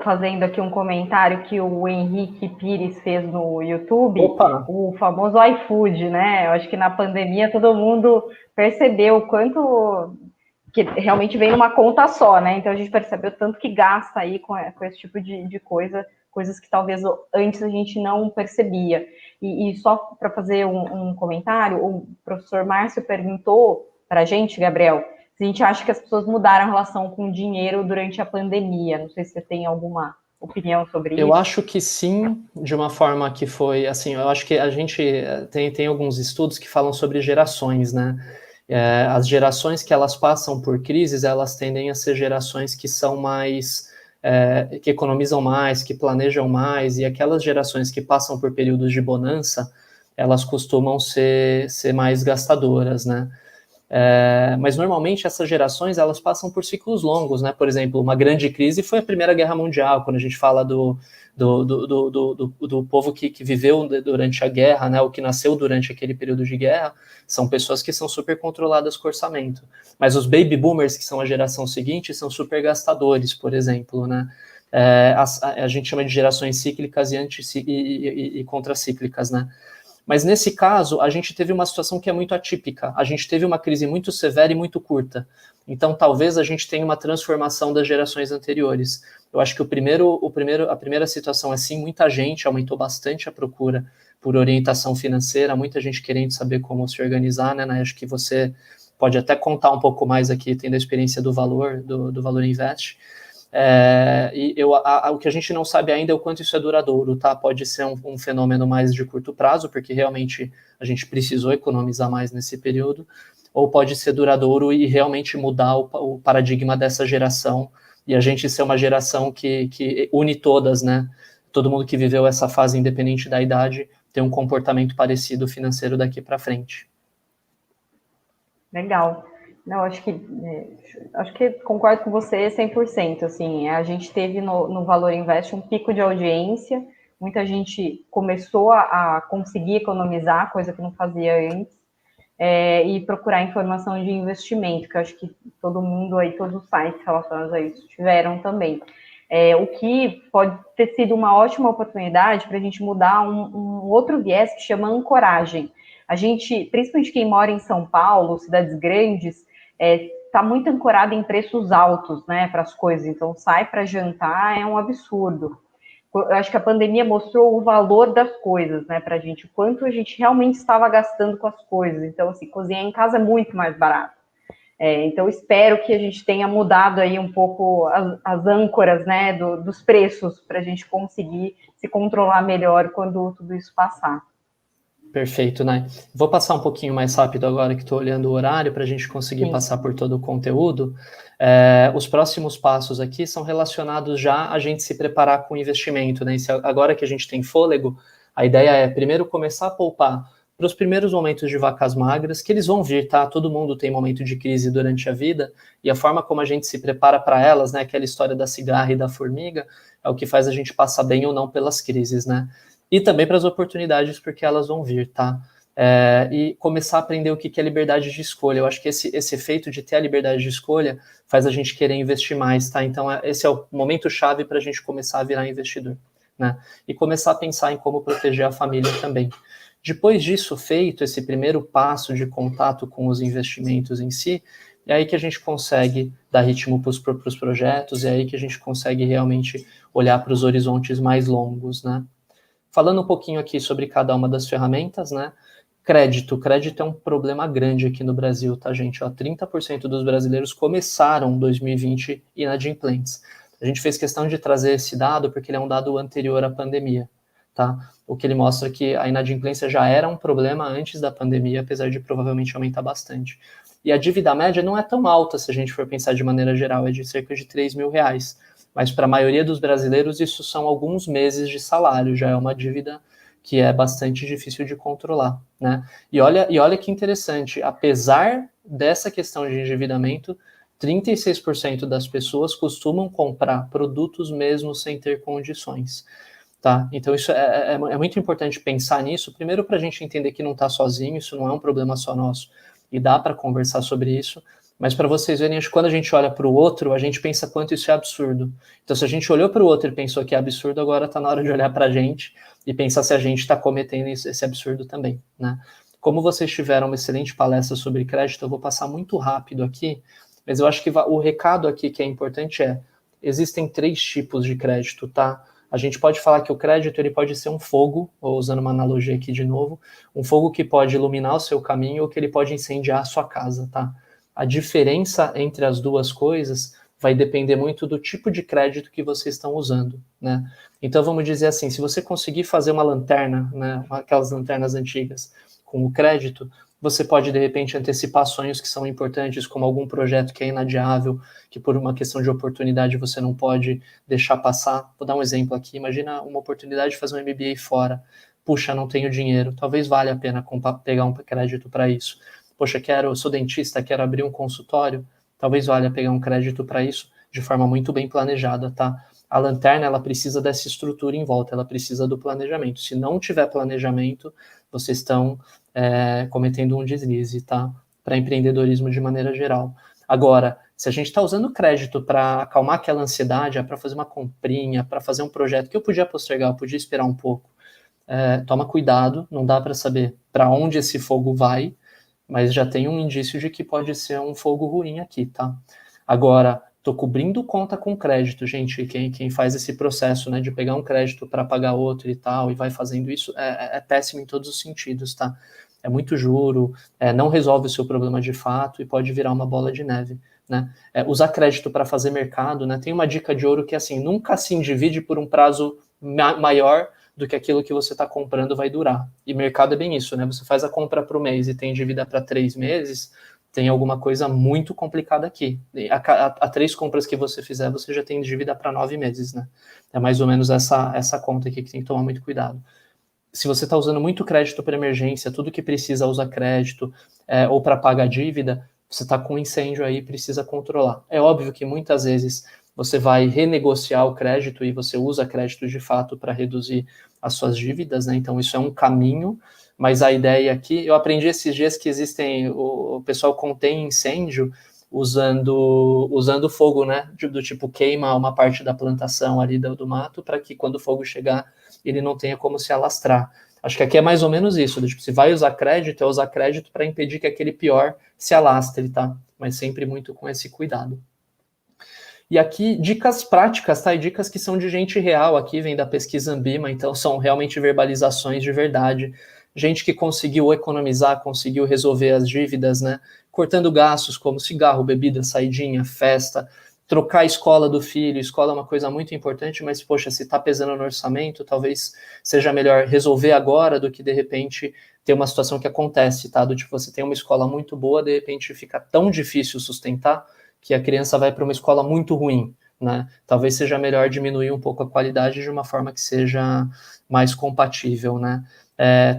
fazendo aqui um comentário que o Henrique Pires fez no YouTube, Opa! o famoso iFood, né? Eu acho que na pandemia todo mundo percebeu o quanto que realmente vem numa conta só, né? Então a gente percebeu tanto que gasta aí com esse tipo de coisas que talvez antes a gente não percebia. E só para fazer um comentário, o professor Márcio perguntou para a gente, Gabriel, se a gente acha que as pessoas mudaram a relação com o dinheiro durante a pandemia. Não sei se você tem alguma opinião sobre isso. Eu acho que sim, de uma forma que foi, assim, eu acho que a gente tem alguns estudos que falam sobre gerações, né? As gerações que elas passam por crises, elas tendem a ser gerações que são mais, que economizam mais, que planejam mais, e aquelas gerações que passam por períodos de bonança, elas costumam ser mais gastadoras, né? Mas normalmente essas gerações elas passam por ciclos longos, né? Por exemplo, uma grande crise foi a Primeira Guerra Mundial, quando a gente fala do povo que viveu durante a guerra, né? O que nasceu durante aquele período de guerra, são pessoas que são super controladas com orçamento. Mas os baby boomers, que são a geração seguinte, são super gastadores, por exemplo, né? A gente chama de gerações cíclicas e contracíclicas, né? Mas nesse caso, a gente teve uma situação que é muito atípica. A gente teve uma crise muito severa e muito curta. Então, talvez a gente tenha uma transformação das gerações anteriores. Eu acho que a primeira situação é sim, muita gente, aumentou bastante a procura por orientação financeira, muita gente querendo saber como se organizar, né? Acho que você pode até contar um pouco mais aqui, tendo a experiência do Valor Invest. O que a gente não sabe ainda é o quanto isso é duradouro, tá? Pode ser um fenômeno mais de curto prazo, porque realmente a gente precisou economizar mais nesse período, ou pode ser duradouro e realmente mudar o paradigma dessa geração, e a gente ser uma geração que une todas, né? Todo mundo que viveu essa fase, independente da idade, tem um comportamento parecido financeiro daqui para frente. Legal. Não, acho que concordo com você 100%. Assim, a gente teve no Valor Invest um pico de audiência, muita gente começou a conseguir economizar, coisa que não fazia antes, e procurar informação de investimento, que eu acho que todo mundo aí, todos os sites relacionados a isso tiveram também. O que pode ter sido uma ótima oportunidade para a gente mudar um outro viés que chama ancoragem. A gente, principalmente quem mora em São Paulo, cidades grandes, está muito ancorado em preços altos, né, para as coisas. Então, sai para jantar é um absurdo. Eu acho que a pandemia mostrou o valor das coisas, né, para a gente, o quanto a gente realmente estava gastando com as coisas. Então, assim, cozinhar em casa é muito mais barato. Então, espero que a gente tenha mudado aí um pouco as âncoras, né, dos preços, para a gente conseguir se controlar melhor quando tudo isso passar. Perfeito, né? Vou passar um pouquinho mais rápido agora que estou olhando o horário para a gente conseguir passar por todo o conteúdo. Os próximos passos aqui são relacionados já a gente se preparar com o investimento, né? Agora que a gente tem fôlego, a ideia é primeiro começar a poupar para os primeiros momentos de vacas magras, que eles vão vir, tá? Todo mundo tem momento de crise durante a vida, e a forma como a gente se prepara para elas, né? Aquela história da cigarra e da formiga, é o que faz a gente passar bem ou não pelas crises, né? E também para as oportunidades, porque elas vão vir, tá? E começar a aprender o que é liberdade de escolha. Eu acho que esse efeito de ter a liberdade de escolha faz a gente querer investir mais, tá? Então, esse é o momento-chave para a gente começar a virar investidor, né? E começar a pensar em como proteger a família também. Depois disso feito, esse primeiro passo de contato com os investimentos em si, é aí que a gente consegue dar ritmo para os projetos, é aí que a gente consegue realmente olhar para os horizontes mais longos, né? Falando um pouquinho aqui sobre cada uma das ferramentas, né? Crédito é um problema grande aqui no Brasil, tá, gente? 30% dos brasileiros começaram 2020 inadimplentes. A gente fez questão de trazer esse dado porque ele é um dado anterior à pandemia, tá? O que ele mostra que a inadimplência já era um problema antes da pandemia, apesar de provavelmente aumentar bastante. E a dívida média não é tão alta, se a gente for pensar de maneira geral, é de cerca de R$3.000. Mas para a maioria dos brasileiros isso são alguns meses de salário, já é uma dívida que é bastante difícil de controlar, né? E olha que interessante, apesar dessa questão de endividamento, 36% das pessoas costumam comprar produtos mesmo sem ter condições, tá? Então isso é muito importante pensar nisso, primeiro para a gente entender que não está sozinho, isso não é um problema só nosso, e dá para conversar sobre isso, mas para vocês verem, acho que quando a gente olha para o outro, a gente pensa quanto isso é absurdo. Então, se a gente olhou para o outro e pensou que é absurdo, agora está na hora de olhar para a gente e pensar se a gente está cometendo esse absurdo também, né? Como vocês tiveram uma excelente palestra sobre crédito, eu vou passar muito rápido aqui, mas eu acho que o recado aqui que é importante existem 3 tipos de crédito, tá? A gente pode falar que o crédito ele pode ser um fogo, ou usando uma analogia aqui de novo, um fogo que pode iluminar o seu caminho ou que ele pode incendiar a sua casa, tá? A diferença entre as duas coisas vai depender muito do tipo de crédito que vocês estão usando, né? Então, vamos dizer assim, se você conseguir fazer uma lanterna, né, aquelas lanternas antigas, com o crédito, você pode, de repente, antecipar sonhos que são importantes, como algum projeto que é inadiável, que por uma questão de oportunidade você não pode deixar passar. Vou dar um exemplo aqui, imagina uma oportunidade de fazer um MBA fora. Puxa, não tenho dinheiro, talvez valha a pena pegar um crédito para isso. Poxa, sou dentista, quero abrir um consultório, talvez valha pegar um crédito para isso de forma muito bem planejada, tá? A lanterna, ela precisa dessa estrutura em volta, ela precisa do planejamento. Se não tiver planejamento, vocês estão cometendo um deslize, tá? Para empreendedorismo de maneira geral. Agora, se a gente está usando crédito para acalmar aquela ansiedade, para fazer uma comprinha, para fazer um projeto que eu podia postergar, eu podia esperar um pouco, toma cuidado, não dá para saber para onde esse fogo vai, mas já tem um indício de que pode ser um fogo ruim aqui, tá? Agora, tô cobrindo conta com crédito, gente, quem faz esse processo, né, de pegar um crédito para pagar outro e tal, e vai fazendo isso, é péssimo em todos os sentidos, tá? É muito juro, não resolve o seu problema de fato e pode virar uma bola de neve, né? Usar crédito para fazer mercado, né? Tem uma dica de ouro que é assim, nunca se endivide por um prazo maior do que aquilo que você está comprando vai durar. E mercado é bem isso, né? Você faz a compra para o mês e tem dívida para 3 meses, tem alguma coisa muito complicada aqui. A 3 compras que você fizer, você já tem dívida para 9 meses, né? É mais ou menos essa conta aqui que tem que tomar muito cuidado. Se você está usando muito crédito para emergência, tudo que precisa usar crédito ou para pagar dívida, você está com um incêndio aí, precisa controlar. É óbvio que muitas vezes você vai renegociar o crédito e você usa crédito de fato para reduzir as suas dívidas, né? Então isso é um caminho, mas a ideia aqui, eu aprendi esses dias que o pessoal contém incêndio usando fogo, né? Do tipo queima uma parte da plantação ali do mato para que quando o fogo chegar ele não tenha como se alastrar. Acho que aqui é mais ou menos isso, tipo, se vai usar crédito, é usar crédito para impedir que aquele pior se alastre, tá? Mas sempre muito com esse cuidado. E aqui, dicas práticas, tá? E dicas que são de gente real, aqui vem da pesquisa Ambima, então são realmente verbalizações de verdade. Gente que conseguiu economizar, conseguiu resolver as dívidas, né? Cortando gastos como cigarro, bebida, saidinha, festa, trocar a escola do filho. Escola é uma coisa muito importante, mas, poxa, se tá pesando no orçamento, talvez seja melhor resolver agora do que, de repente, ter uma situação que acontece, tá? Do tipo, você tem uma escola muito boa, de repente fica tão difícil sustentar que a criança vai para uma escola muito ruim, né? Talvez seja melhor diminuir um pouco a qualidade de uma forma que seja mais compatível, né?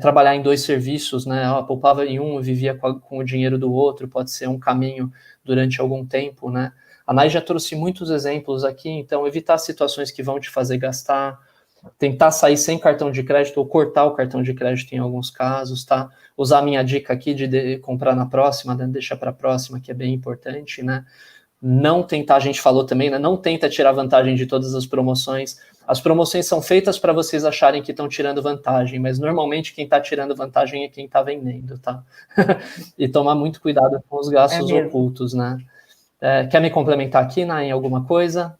Trabalhar em 2 serviços, né? Poupava em um, vivia com o dinheiro do outro, pode ser um caminho durante algum tempo, né? A Nai já trouxe muitos exemplos aqui, então evitar situações que vão te fazer gastar, tentar sair sem cartão de crédito ou cortar o cartão de crédito em alguns casos, tá? Usar a minha dica aqui de comprar na próxima, né? Deixar para a próxima, que é bem importante, né? Não tentar, a gente falou também, né? Não tenta tirar vantagem de todas as promoções. As promoções são feitas para vocês acharem que estão tirando vantagem, mas normalmente quem está tirando vantagem é quem está vendendo, tá? E tomar muito cuidado com os gastos ocultos, né? Quer me complementar aqui, Nai, em alguma coisa?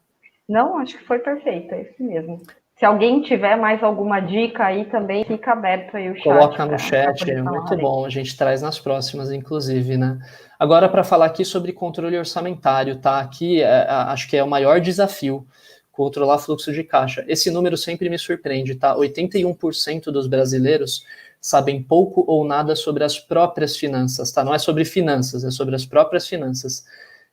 Não, acho que foi perfeito, é isso mesmo. Se alguém tiver mais alguma dica aí também, fica aberto aí o chat. Coloca no chat, é muito bom, a gente traz nas próximas, inclusive, né? Agora, para falar aqui sobre controle orçamentário, tá? Aqui, acho que é o maior desafio, controlar fluxo de caixa. Esse número sempre me surpreende, tá? 81% dos brasileiros sabem pouco ou nada sobre as próprias finanças, tá? Não é sobre finanças, é sobre as próprias finanças.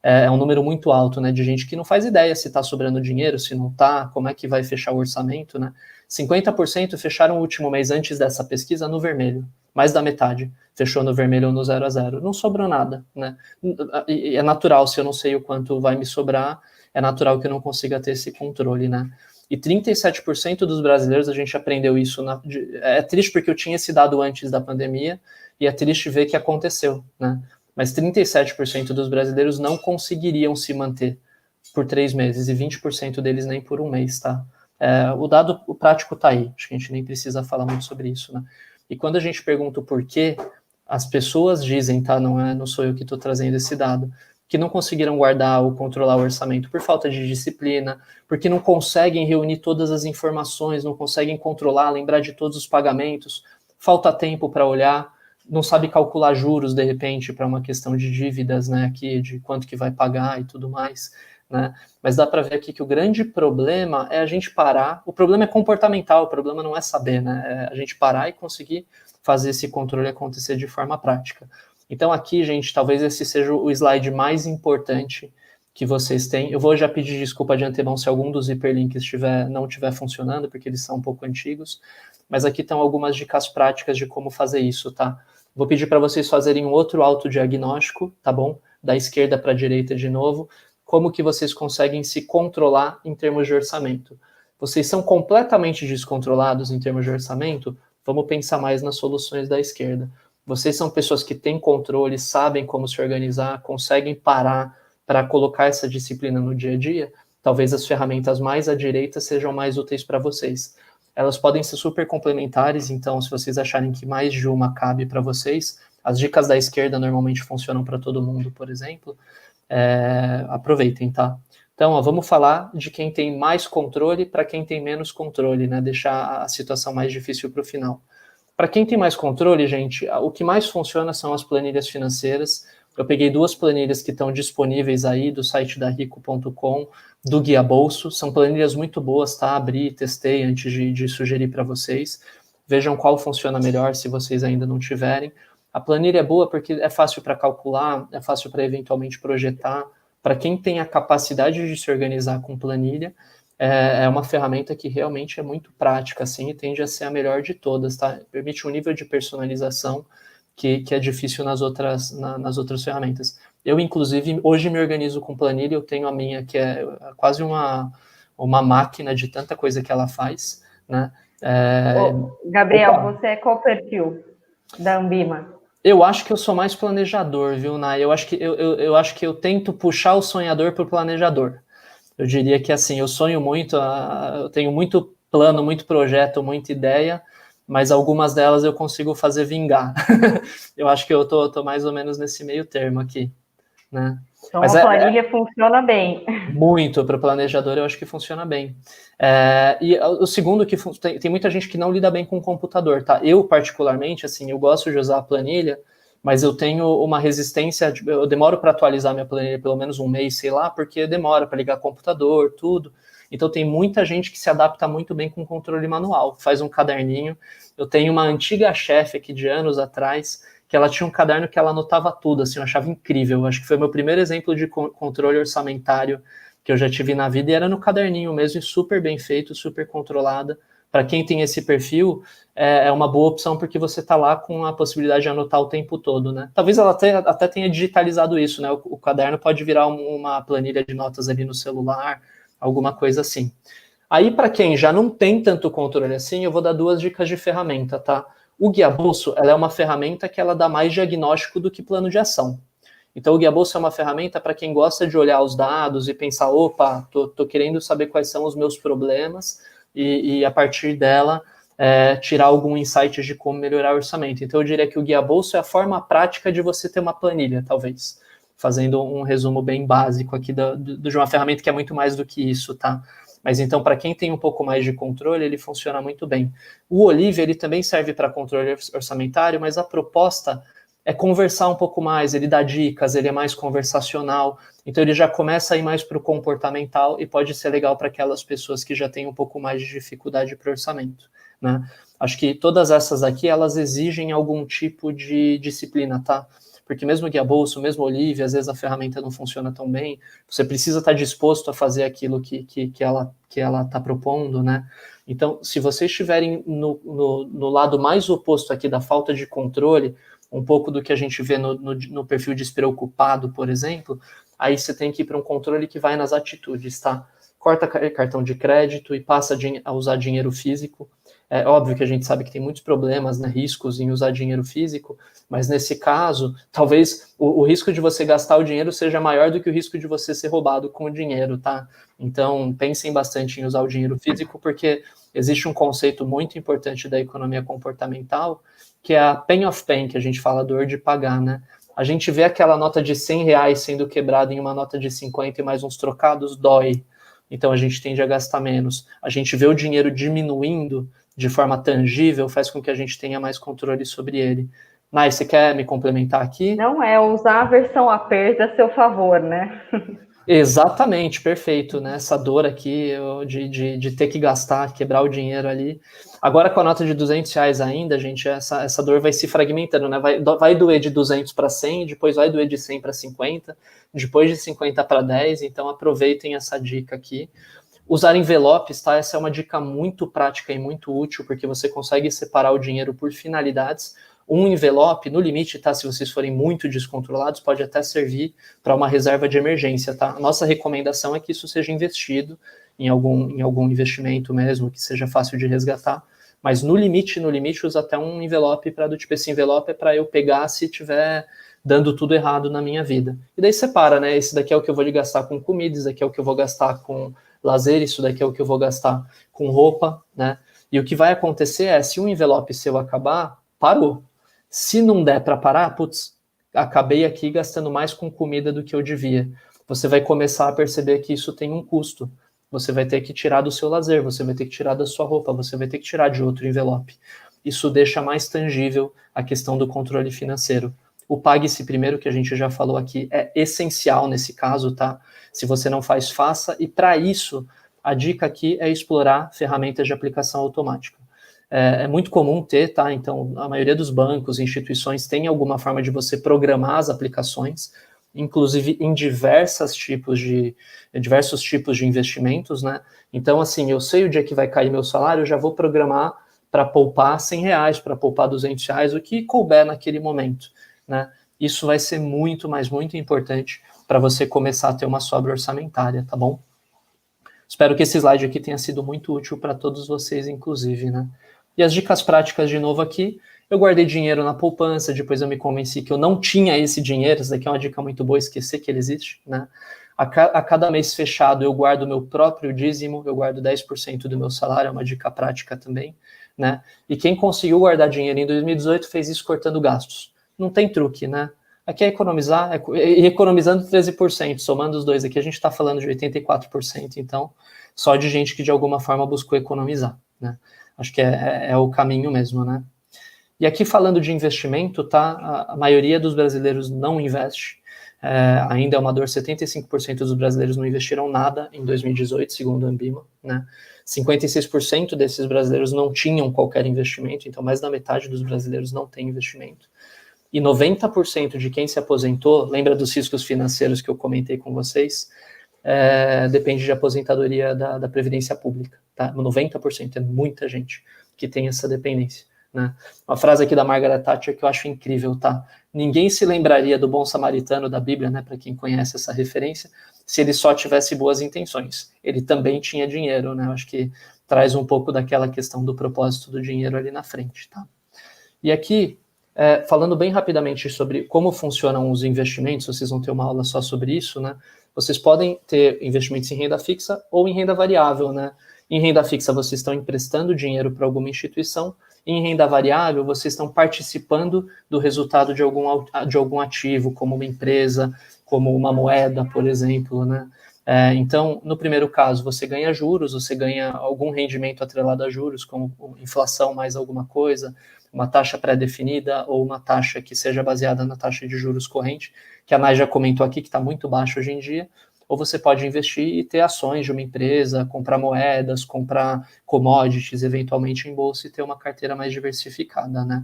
É um número muito alto, né, de gente que não faz ideia se está sobrando dinheiro, se não está, como é que vai fechar o orçamento, né? 50% fecharam o último mês antes dessa pesquisa no vermelho, mais da metade fechou no vermelho ou no 0 a 0. Não sobrou nada, né? E é natural, se eu não sei o quanto vai me sobrar, é natural que eu não consiga ter esse controle, né? E 37% dos brasileiros, a gente aprendeu isso, é triste porque eu tinha esse dado antes da pandemia, e é triste ver que aconteceu, né? Mas 37% dos brasileiros não conseguiriam se manter por 3 meses, e 20% deles nem por um mês, tá? O dado prático tá aí, acho que a gente nem precisa falar muito sobre isso, né? E quando a gente pergunta o porquê, as pessoas dizem, tá? Não sou eu que estou trazendo esse dado, que não conseguiram guardar ou controlar o orçamento por falta de disciplina, porque não conseguem reunir todas as informações, não conseguem controlar, lembrar de todos os pagamentos, falta tempo para olhar, não sabe calcular juros, de repente, para uma questão de dívidas, né, aqui, de quanto que vai pagar e tudo mais, né, mas dá para ver aqui que o grande problema é a gente parar, o problema é comportamental, o problema não é saber, né, é a gente parar e conseguir fazer esse controle acontecer de forma prática. Então aqui, gente, talvez esse seja o slide mais importante que vocês têm. Eu vou já pedir desculpa de antemão se algum dos hiperlinks não estiver funcionando, porque eles são um pouco antigos, mas aqui estão algumas dicas práticas de como fazer isso, tá? Vou pedir para vocês fazerem um outro autodiagnóstico, tá bom? Da esquerda para a direita de novo. Como que vocês conseguem se controlar em termos de orçamento? Vocês são completamente descontrolados em termos de orçamento? Vamos pensar mais nas soluções da esquerda. Vocês são pessoas que têm controle, sabem como se organizar, conseguem parar para colocar essa disciplina no dia a dia? Talvez as ferramentas mais à direita sejam mais úteis para vocês. Elas podem ser super complementares, então se vocês acharem que mais de uma cabe para vocês, as dicas da esquerda normalmente funcionam para todo mundo, por exemplo, aproveitem, tá? Então, ó, vamos falar de quem tem mais controle para quem tem menos controle, né? Deixar a situação mais difícil para o final. Para quem tem mais controle, gente, o que mais funciona são as planilhas financeiras. Eu peguei 2 planilhas que estão disponíveis aí do site da Rico.com, do Guia Bolso. São planilhas muito boas, tá? Abri e testei antes de sugerir para vocês. Vejam qual funciona melhor se vocês ainda não tiverem. A planilha é boa porque é fácil para calcular, é fácil para eventualmente projetar. Para quem tem a capacidade de se organizar com planilha, é uma ferramenta que realmente é muito prática, assim, e tende a ser a melhor de todas, tá? Permite um nível de personalização que é difícil nas outras ferramentas. Eu, inclusive, hoje me organizo com planilha, eu tenho a minha, que é quase uma máquina de tanta coisa que ela faz, né? Gabriel, você é qual perfil da Ambima? Eu acho que eu sou mais planejador, viu, Nay? Eu acho que eu tento puxar o sonhador para o planejador. Eu diria que, assim, eu sonho muito, eu tenho muito plano, muito projeto, muita ideia, mas algumas delas eu consigo fazer vingar. Eu acho que eu tô mais ou menos nesse meio termo aqui, né? Então mas a planilha funciona bem. Muito, para o planejador eu acho que funciona bem. E o segundo, que tem muita gente que não lida bem com o computador, tá? Eu, particularmente, assim, eu gosto de usar a planilha, mas eu tenho uma resistência, eu demoro para atualizar minha planilha pelo menos um mês, sei lá, porque demora para ligar computador, tudo. Então tem muita gente que se adapta muito bem com controle manual, faz um caderninho. Eu tenho uma antiga chefe aqui de anos atrás, que ela tinha um caderno que ela anotava tudo, assim, eu achava incrível. Acho que foi meu primeiro exemplo de controle orçamentário que eu já tive na vida, e era no caderninho mesmo, e super bem feito, super controlada. Para quem tem esse perfil, é uma boa opção, porque você está lá com a possibilidade de anotar o tempo todo, né? Talvez ela até tenha digitalizado isso, né? O caderno pode virar uma planilha de notas ali no celular, alguma coisa assim. Aí, para quem já não tem tanto controle assim, eu vou dar 2 dicas de ferramenta, tá? O Guia Bolso, ela é uma ferramenta que ela dá mais diagnóstico do que plano de ação. Então, o Guia Bolso é uma ferramenta para quem gosta de olhar os dados e pensar, opa, tô querendo saber quais são os meus problemas e a partir dela, tirar algum insight de como melhorar o orçamento. Então, eu diria que o Guia Bolso é a forma prática de você ter uma planilha, talvez. fazendo um resumo bem básico aqui de uma ferramenta que é muito mais do que isso, tá? Mas então, para quem tem um pouco mais de controle, ele funciona muito bem. O Olivia, ele também serve para controle orçamentário, mas a proposta é conversar um pouco mais, ele dá dicas, ele é mais conversacional, então ele já começa a ir mais para o comportamental e pode ser legal para aquelas pessoas que já têm um pouco mais de dificuldade para orçamento, né? Acho que todas essas aqui, elas exigem algum tipo de disciplina, tá? Porque mesmo Guia Bolso, mesmo Olivia, às vezes a ferramenta não funciona tão bem, você precisa estar disposto a fazer aquilo que ela está propondo, né? Então, se vocês estiverem no lado mais oposto aqui da falta de controle, um pouco do que a gente vê no perfil despreocupado, por exemplo, aí você tem que ir para um controle que vai nas atitudes, tá? Corta cartão de crédito e passa a usar dinheiro físico. É óbvio que a gente sabe que tem muitos problemas, né, riscos em usar dinheiro físico, mas nesse caso, talvez o risco de você gastar o dinheiro seja maior do que o risco de você ser roubado com o dinheiro, tá? Então, pensem bastante em usar o dinheiro físico, porque existe um conceito muito importante da economia comportamental, que é a pain of pain, que a gente fala, dor de pagar, né? A gente vê aquela nota de R$100 sendo quebrada em uma nota de 50 e mais uns trocados, dói. Então, a gente tende a gastar menos. A gente vê o dinheiro diminuindo de forma tangível, faz com que a gente tenha mais controle sobre ele. Nai, você quer me complementar aqui? Não, é usar a versão aperta a seu favor, né? Exatamente, perfeito, né? Essa dor aqui de ter que gastar, quebrar o dinheiro ali. Agora com a nota de R$200 ainda, gente, essa dor vai se fragmentando, né? Vai doer de 200 para 100, depois vai doer de 100 para 50, depois de 50 para 10, então aproveitem essa dica aqui. Usar envelopes, tá? Essa é uma dica muito prática e muito útil, porque você consegue separar o dinheiro por finalidades. Um envelope, no limite, tá? Se vocês forem muito descontrolados, pode até servir para uma reserva de emergência, tá? A nossa recomendação é que isso seja investido em algum investimento mesmo, que seja fácil de resgatar. Mas no limite, usa até um envelope para do tipo, esse envelope é para eu pegar se tiver dando tudo errado na minha vida. E daí separa, né? Esse daqui é o que eu vou gastar com comida, esse daqui é o que eu vou gastar com lazer, isso daqui é o que eu vou gastar com roupa, né? E o que vai acontecer é, se um envelope seu acabar, parou. Se não der para parar, putz, acabei aqui gastando mais com comida do que eu devia. Você vai começar a perceber que isso tem um custo. Você vai ter que tirar do seu lazer, você vai ter que tirar da sua roupa, você vai ter que tirar de outro envelope. Isso deixa mais tangível a questão do controle financeiro. O Pague-se Primeiro, que a gente já falou aqui, é essencial nesse caso, tá? Se você não faz, faça. E para isso, a dica aqui é explorar ferramentas de aplicação automática. É muito comum ter, tá? Então, a maioria dos bancos, instituições, tem alguma forma de você programar as aplicações, inclusive em diversos tipos de investimentos, né? Então, assim, eu sei o dia que vai cair meu salário, eu já vou programar para poupar R$100, para poupar R$200, o que couber naquele momento, né? Isso vai ser muito, mas muito importante para você começar a ter uma sobra orçamentária, tá bom? Espero que esse slide aqui tenha sido muito útil para todos vocês, inclusive, né? E as dicas práticas de novo aqui, eu guardei dinheiro na poupança, depois eu me convenci que eu não tinha esse dinheiro, isso daqui é uma dica muito boa, esquecer que ele existe, né? A cada mês fechado eu guardo o meu próprio dízimo, eu guardo 10% do meu salário, é uma dica prática também, né? E quem conseguiu guardar dinheiro em 2018 fez isso cortando gastos. Não tem truque, né? Aqui é economizar, e economizando 13%, somando os dois aqui, a gente está falando de 84%, então, só de gente que de alguma forma buscou economizar, né? Acho que é o caminho mesmo, né? E aqui falando de investimento, tá? A maioria dos brasileiros não investe, ainda é uma dor, 75% dos brasileiros não investiram nada em 2018, segundo a Ambima, né? 56% desses brasileiros não tinham qualquer investimento, então mais da metade dos brasileiros não tem investimento. E 90% de quem se aposentou, lembra dos riscos financeiros que eu comentei com vocês, depende de aposentadoria da Previdência Pública, tá? 90% é muita gente que tem essa dependência, né? Uma frase aqui da Margaret Thatcher que eu acho incrível, tá? Ninguém se lembraria do bom samaritano da Bíblia, né, para quem conhece essa referência, se ele só tivesse boas intenções. Ele também tinha dinheiro, né? Eu acho que traz um pouco daquela questão do propósito do dinheiro ali na frente, tá? E aqui, falando bem rapidamente sobre como funcionam os investimentos, vocês vão ter uma aula só sobre isso, né? Vocês podem ter investimentos em renda fixa ou em renda variável, né? Em renda fixa, vocês estão emprestando dinheiro para alguma instituição. Em renda variável, vocês estão participando do resultado de algum ativo, como uma empresa, como uma moeda, por exemplo, né? Então, no primeiro caso, você ganha juros, você ganha algum rendimento atrelado a juros, como inflação mais alguma coisa, uma taxa pré-definida ou uma taxa que seja baseada na taxa de juros corrente, que a Nai já comentou aqui, que está muito baixa hoje em dia, ou você pode investir e ter ações de uma empresa, comprar moedas, comprar commodities, eventualmente em bolsa, e ter uma carteira mais diversificada, né?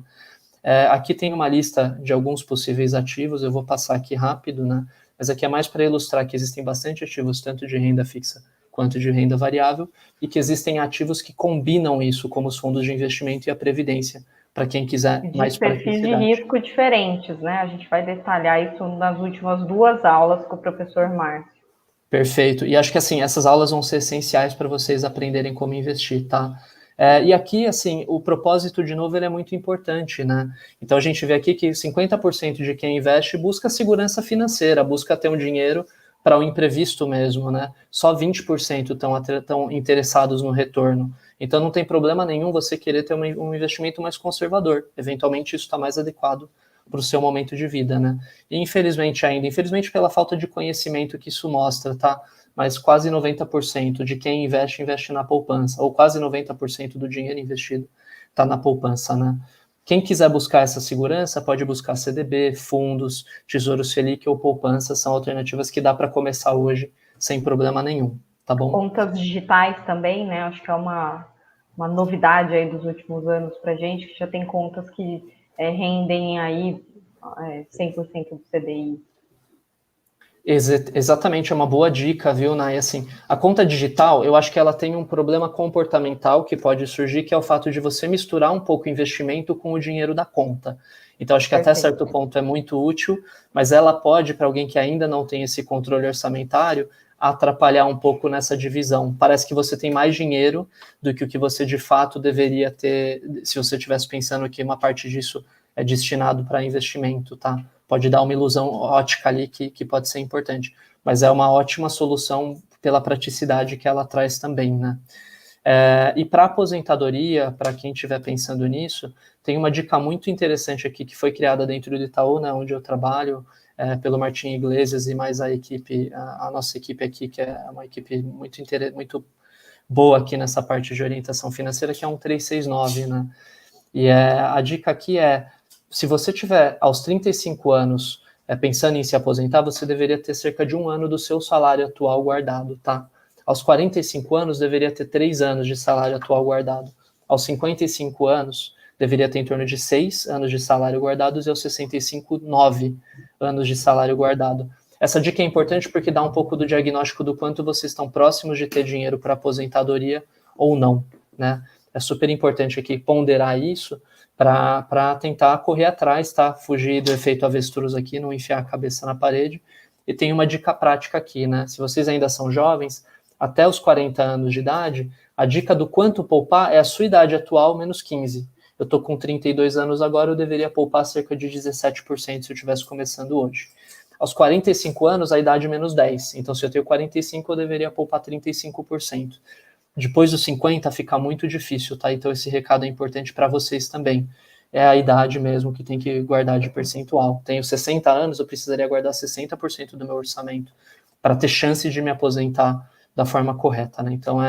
Aqui tem uma lista de alguns possíveis ativos, eu vou passar aqui rápido, né? Mas aqui é mais para ilustrar que existem bastante ativos, tanto de renda fixa quanto de renda variável, e que existem ativos que combinam isso, como os fundos de investimento e a previdência, para quem quiser mais perfis de risco diferentes, né? A gente vai detalhar isso nas últimas 2 aulas com o professor Márcio. Perfeito. E acho que, assim, essas aulas vão ser essenciais para vocês aprenderem como investir, tá? E aqui, assim, o propósito, de novo, ele é muito importante, né? Então, a gente vê aqui que 50% de quem investe busca segurança financeira, busca ter um dinheiro para o imprevisto mesmo, né? Só 20% estão interessados no retorno. Então, não tem problema nenhum você querer ter um investimento mais conservador. Eventualmente, isso está mais adequado para o seu momento de vida, né? E infelizmente pela falta de conhecimento que isso mostra, tá? Mas quase 90% de quem investe na poupança, ou quase 90% do dinheiro investido está na poupança, né? Quem quiser buscar essa segurança pode buscar CDB, fundos, Tesouro Selic ou poupança, são alternativas que dá para começar hoje sem problema nenhum, tá bom? Contas digitais também, né? Acho que é uma novidade aí dos últimos anos para gente, que já tem contas que rendem aí 100% do CDI. Exatamente, é uma boa dica, viu, Nay? Assim, a conta digital, eu acho que ela tem um problema comportamental que pode surgir, que é o fato de você misturar um pouco o investimento com o dinheiro da conta. Então, acho que até certo ponto é muito útil, mas ela pode, para alguém que ainda não tem esse controle orçamentário, atrapalhar um pouco nessa divisão. Parece que você tem mais dinheiro do que o que você de fato deveria ter, se você estivesse pensando que uma parte disso é destinado para investimento, tá? Pode dar uma ilusão ótica ali que pode ser importante, mas é uma ótima solução pela praticidade que ela traz também, né? E para aposentadoria, para quem estiver pensando nisso, tem uma dica muito interessante aqui que foi criada dentro do Itaú, né, onde eu trabalho, pelo Martim Iglesias e mais a equipe, a nossa equipe aqui, que é uma equipe muito boa aqui nessa parte de orientação financeira, que é um 369, né? E a dica aqui se você tiver aos 35 anos pensando em se aposentar, você deveria ter cerca de 1 ano do seu salário atual guardado, tá? Aos 45 anos, deveria ter 3 anos de salário atual guardado. Aos 55 anos, deveria ter em torno de 6 anos de salário guardados e aos 65, 9 anos de salário guardado. Essa dica é importante porque dá um pouco do diagnóstico do quanto vocês estão próximos de ter dinheiro para aposentadoria ou não, né? É super importante aqui ponderar isso para tentar correr atrás, tá? Fugir do efeito avestruz aqui, não enfiar a cabeça na parede. E tem uma dica prática aqui, né? Se vocês ainda são jovens, até os 40 anos de idade, a dica do quanto poupar é a sua idade atual menos 15. Eu tô com 32 anos agora, eu deveria poupar cerca de 17% se eu estivesse começando hoje. Aos 45 anos, a idade menos 10. Então, se eu tenho 45, eu deveria poupar 35%. Depois dos 50 fica muito difícil, tá? Então esse recado é importante para vocês também. É a idade mesmo que tem que guardar de percentual. Tenho 60 anos, eu precisaria guardar 60% do meu orçamento para ter chance de me aposentar da forma correta, né? Então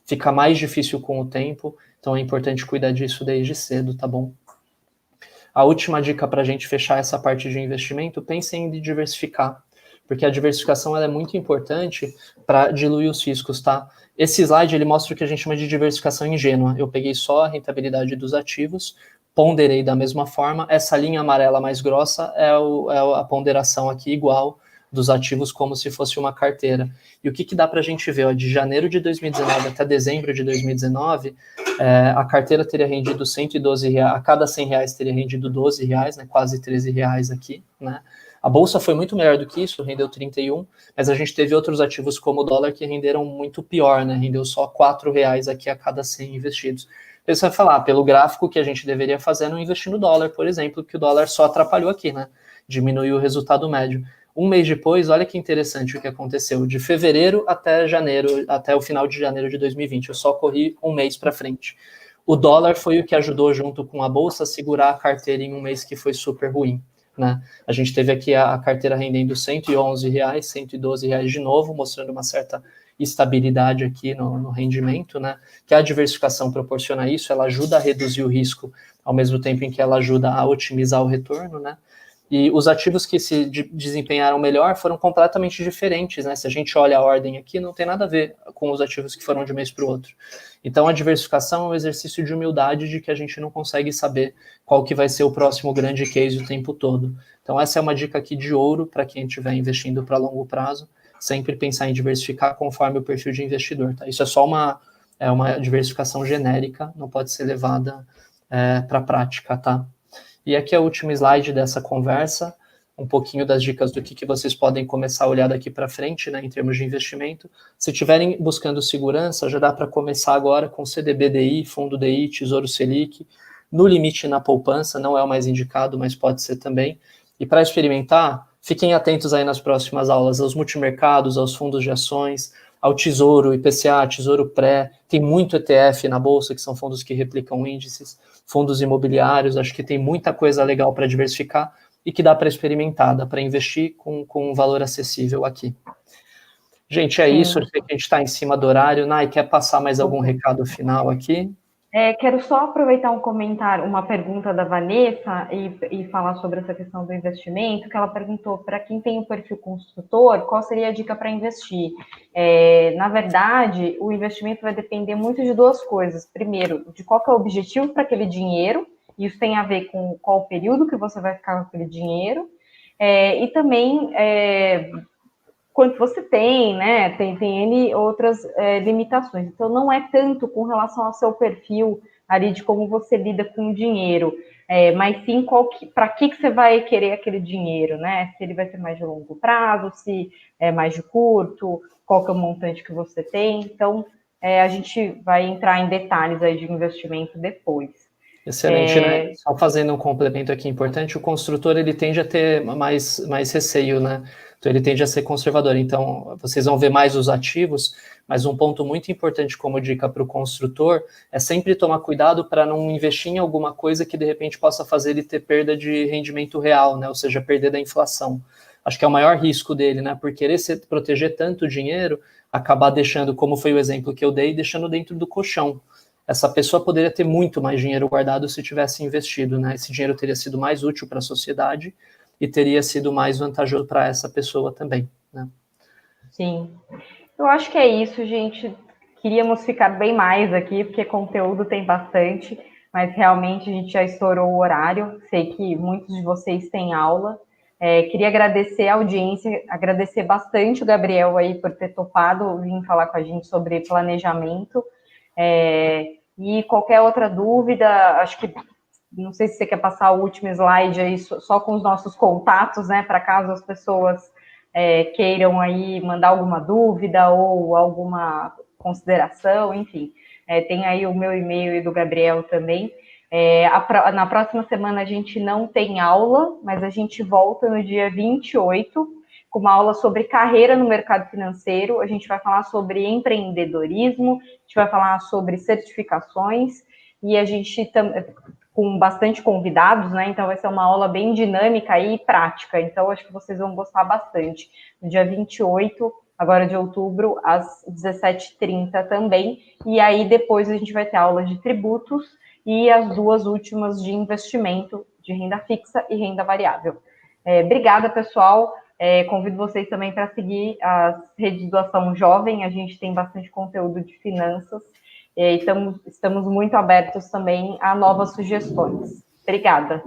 fica mais difícil com o tempo, então é importante cuidar disso desde cedo, tá bom? A última dica para a gente fechar essa parte de investimento, pensem em diversificar, porque a diversificação ela é muito importante para diluir os riscos, tá? Esse slide, ele mostra o que a gente chama de diversificação ingênua. Eu peguei só a rentabilidade dos ativos, ponderei da mesma forma. Essa linha amarela mais grossa é a ponderação aqui igual dos ativos, como se fosse uma carteira. E o que dá para a gente ver? Ó, de janeiro de 2019 até dezembro de 2019, a carteira teria rendido 112 reais, a cada 100 reais teria rendido 12 reais, né, quase 13 reais aqui, né? A bolsa foi muito melhor do que isso, rendeu 31, mas a gente teve outros ativos como o dólar que renderam muito pior, né? Rendeu só 4 reais aqui a cada 100 investidos. Você vai falar, pelo gráfico que a gente deveria fazer é não investir no dólar, por exemplo, que o dólar só atrapalhou aqui, né? Diminuiu o resultado médio. Um mês depois, olha que interessante o que aconteceu. De fevereiro até janeiro, até o final de janeiro de 2020, eu só corri um mês para frente. O dólar foi o que ajudou, junto com a bolsa, a segurar a carteira em um mês que foi super ruim. né? A gente teve aqui a carteira rendendo R$111, R$112 de novo, mostrando uma certa estabilidade aqui no rendimento, né? Que a diversificação proporciona isso, ela ajuda a reduzir o risco, ao mesmo tempo em que ela ajuda a otimizar o retorno, né? E os ativos que se desempenharam melhor foram completamente diferentes, né? Se a gente olha a ordem aqui, não tem nada a ver com os ativos que foram de um mês para o outro. Então, a diversificação é um exercício de humildade de que a gente não consegue saber qual que vai ser o próximo grande case o tempo todo. Então, essa é uma dica aqui de ouro para quem estiver investindo para longo prazo, sempre pensar em diversificar conforme o perfil de investidor, tá? Isso é só uma diversificação genérica, não pode ser levada para a prática, tá? E aqui é o último slide dessa conversa, um pouquinho das dicas do que vocês podem começar a olhar daqui para frente, né, em termos de investimento. Se estiverem buscando segurança, já dá para começar agora com CDB-DI, Fundo DI, Tesouro Selic, no limite na poupança, não é o mais indicado, mas pode ser também. E para experimentar, fiquem atentos aí nas próximas aulas aos multimercados, aos fundos de ações, ao Tesouro, IPCA, Tesouro Pré, tem muito ETF na Bolsa, que são fundos que replicam índices, fundos imobiliários, acho que tem muita coisa legal para diversificar e que dá para experimentar, dá para investir com um valor acessível aqui. Gente, é isso, eu sei que a gente está em cima do horário. Nai, quer passar mais algum recado final aqui? Quero só aproveitar um comentário, uma pergunta da Vanessa e falar sobre essa questão do investimento, que ela perguntou para quem tem o perfil construtor, qual seria a dica para investir? Na verdade, o investimento vai depender muito de duas coisas. Primeiro, de qual que é o objetivo para aquele dinheiro, isso tem a ver com qual período que você vai ficar com aquele dinheiro, e também quanto você tem, né? Tem N outras limitações. Então, não é tanto com relação ao seu perfil ali de como você lida com o dinheiro, mas sim para que você vai querer aquele dinheiro, né? Se ele vai ser mais de longo prazo, se é mais de curto, qual que é o montante que você tem. Então, a gente vai entrar em detalhes aí de investimento depois. Excelente, né? Só fazendo um complemento aqui importante, o construtor ele tende a ter mais receio, né? Então ele tende a ser conservador. Então vocês vão ver mais os ativos, mas um ponto muito importante como dica para o construtor é sempre tomar cuidado para não investir em alguma coisa que de repente possa fazer ele ter perda de rendimento real, né? Ou seja, perder da inflação. Acho que é o maior risco dele, né? Por querer proteger tanto o dinheiro, acabar deixando, como foi o exemplo que eu dei, deixando dentro do colchão. Essa pessoa poderia ter muito mais dinheiro guardado se tivesse investido, né? Esse dinheiro teria sido mais útil para a sociedade e teria sido mais vantajoso para essa pessoa também, né? Sim. Eu acho que é isso, gente. Queríamos ficar bem mais aqui, porque conteúdo tem bastante, mas realmente a gente já estourou o horário. Sei que muitos de vocês têm aula. Queria agradecer a audiência, agradecer bastante o Gabriel aí por ter topado vir falar com a gente sobre planejamento. E qualquer outra dúvida, acho que, não sei se você quer passar o último slide aí só com os nossos contatos, né, para caso as pessoas queiram aí mandar alguma dúvida ou alguma consideração, enfim. Tem aí o meu e-mail e do Gabriel também. Na próxima semana a gente não tem aula, mas a gente volta no dia 28, com uma aula sobre carreira no mercado financeiro. A gente vai falar sobre empreendedorismo, a gente vai falar sobre certificações, e a gente com bastante convidados, né? Então vai ser uma aula bem dinâmica e prática. Então acho que vocês vão gostar bastante. No dia 28, agora de outubro, às 17h30 também. E aí depois a gente vai ter aulas de tributos e as duas últimas de investimento, de renda fixa e renda variável. Obrigada, pessoal. Convido vocês também para seguir as redes do Ação Jovem, a gente tem bastante conteúdo de finanças, e estamos muito abertos também a novas sugestões. Obrigada.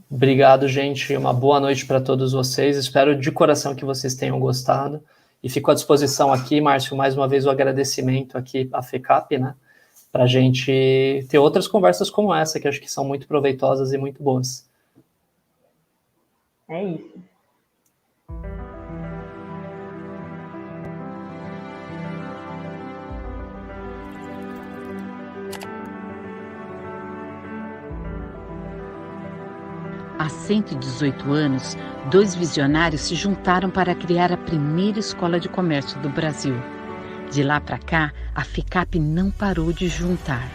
Obrigado, gente, uma boa noite para todos vocês, espero de coração que vocês tenham gostado, e fico à disposição aqui, Márcio, mais uma vez o agradecimento aqui à FECAP, né, para a gente ter outras conversas como essa, que acho que são muito proveitosas e muito boas. É isso. Há 118 anos, 2 visionários se juntaram para criar a primeira escola de comércio do Brasil. De lá para cá, a FECAP não parou de juntar.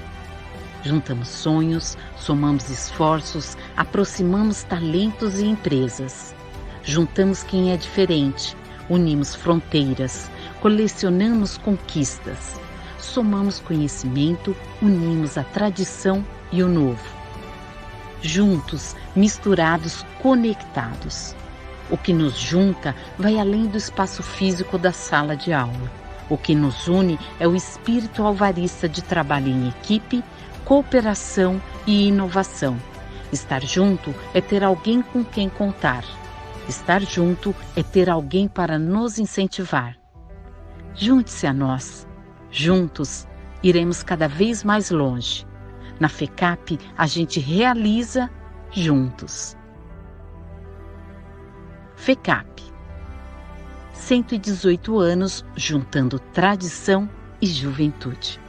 Juntamos sonhos, somamos esforços, aproximamos talentos e empresas. Juntamos quem é diferente, unimos fronteiras, colecionamos conquistas. Somamos conhecimento, unimos a tradição e o novo. Juntos, misturados, conectados. O que nos junta vai além do espaço físico da sala de aula. O que nos une é o espírito alvarista de trabalho em equipe, cooperação e inovação. Estar junto é ter alguém com quem contar. Estar junto é ter alguém para nos incentivar. Junte-se a nós. Juntos, iremos cada vez mais longe. Na FECAP, a gente realiza juntos. FECAP. 118 anos juntando tradição e juventude.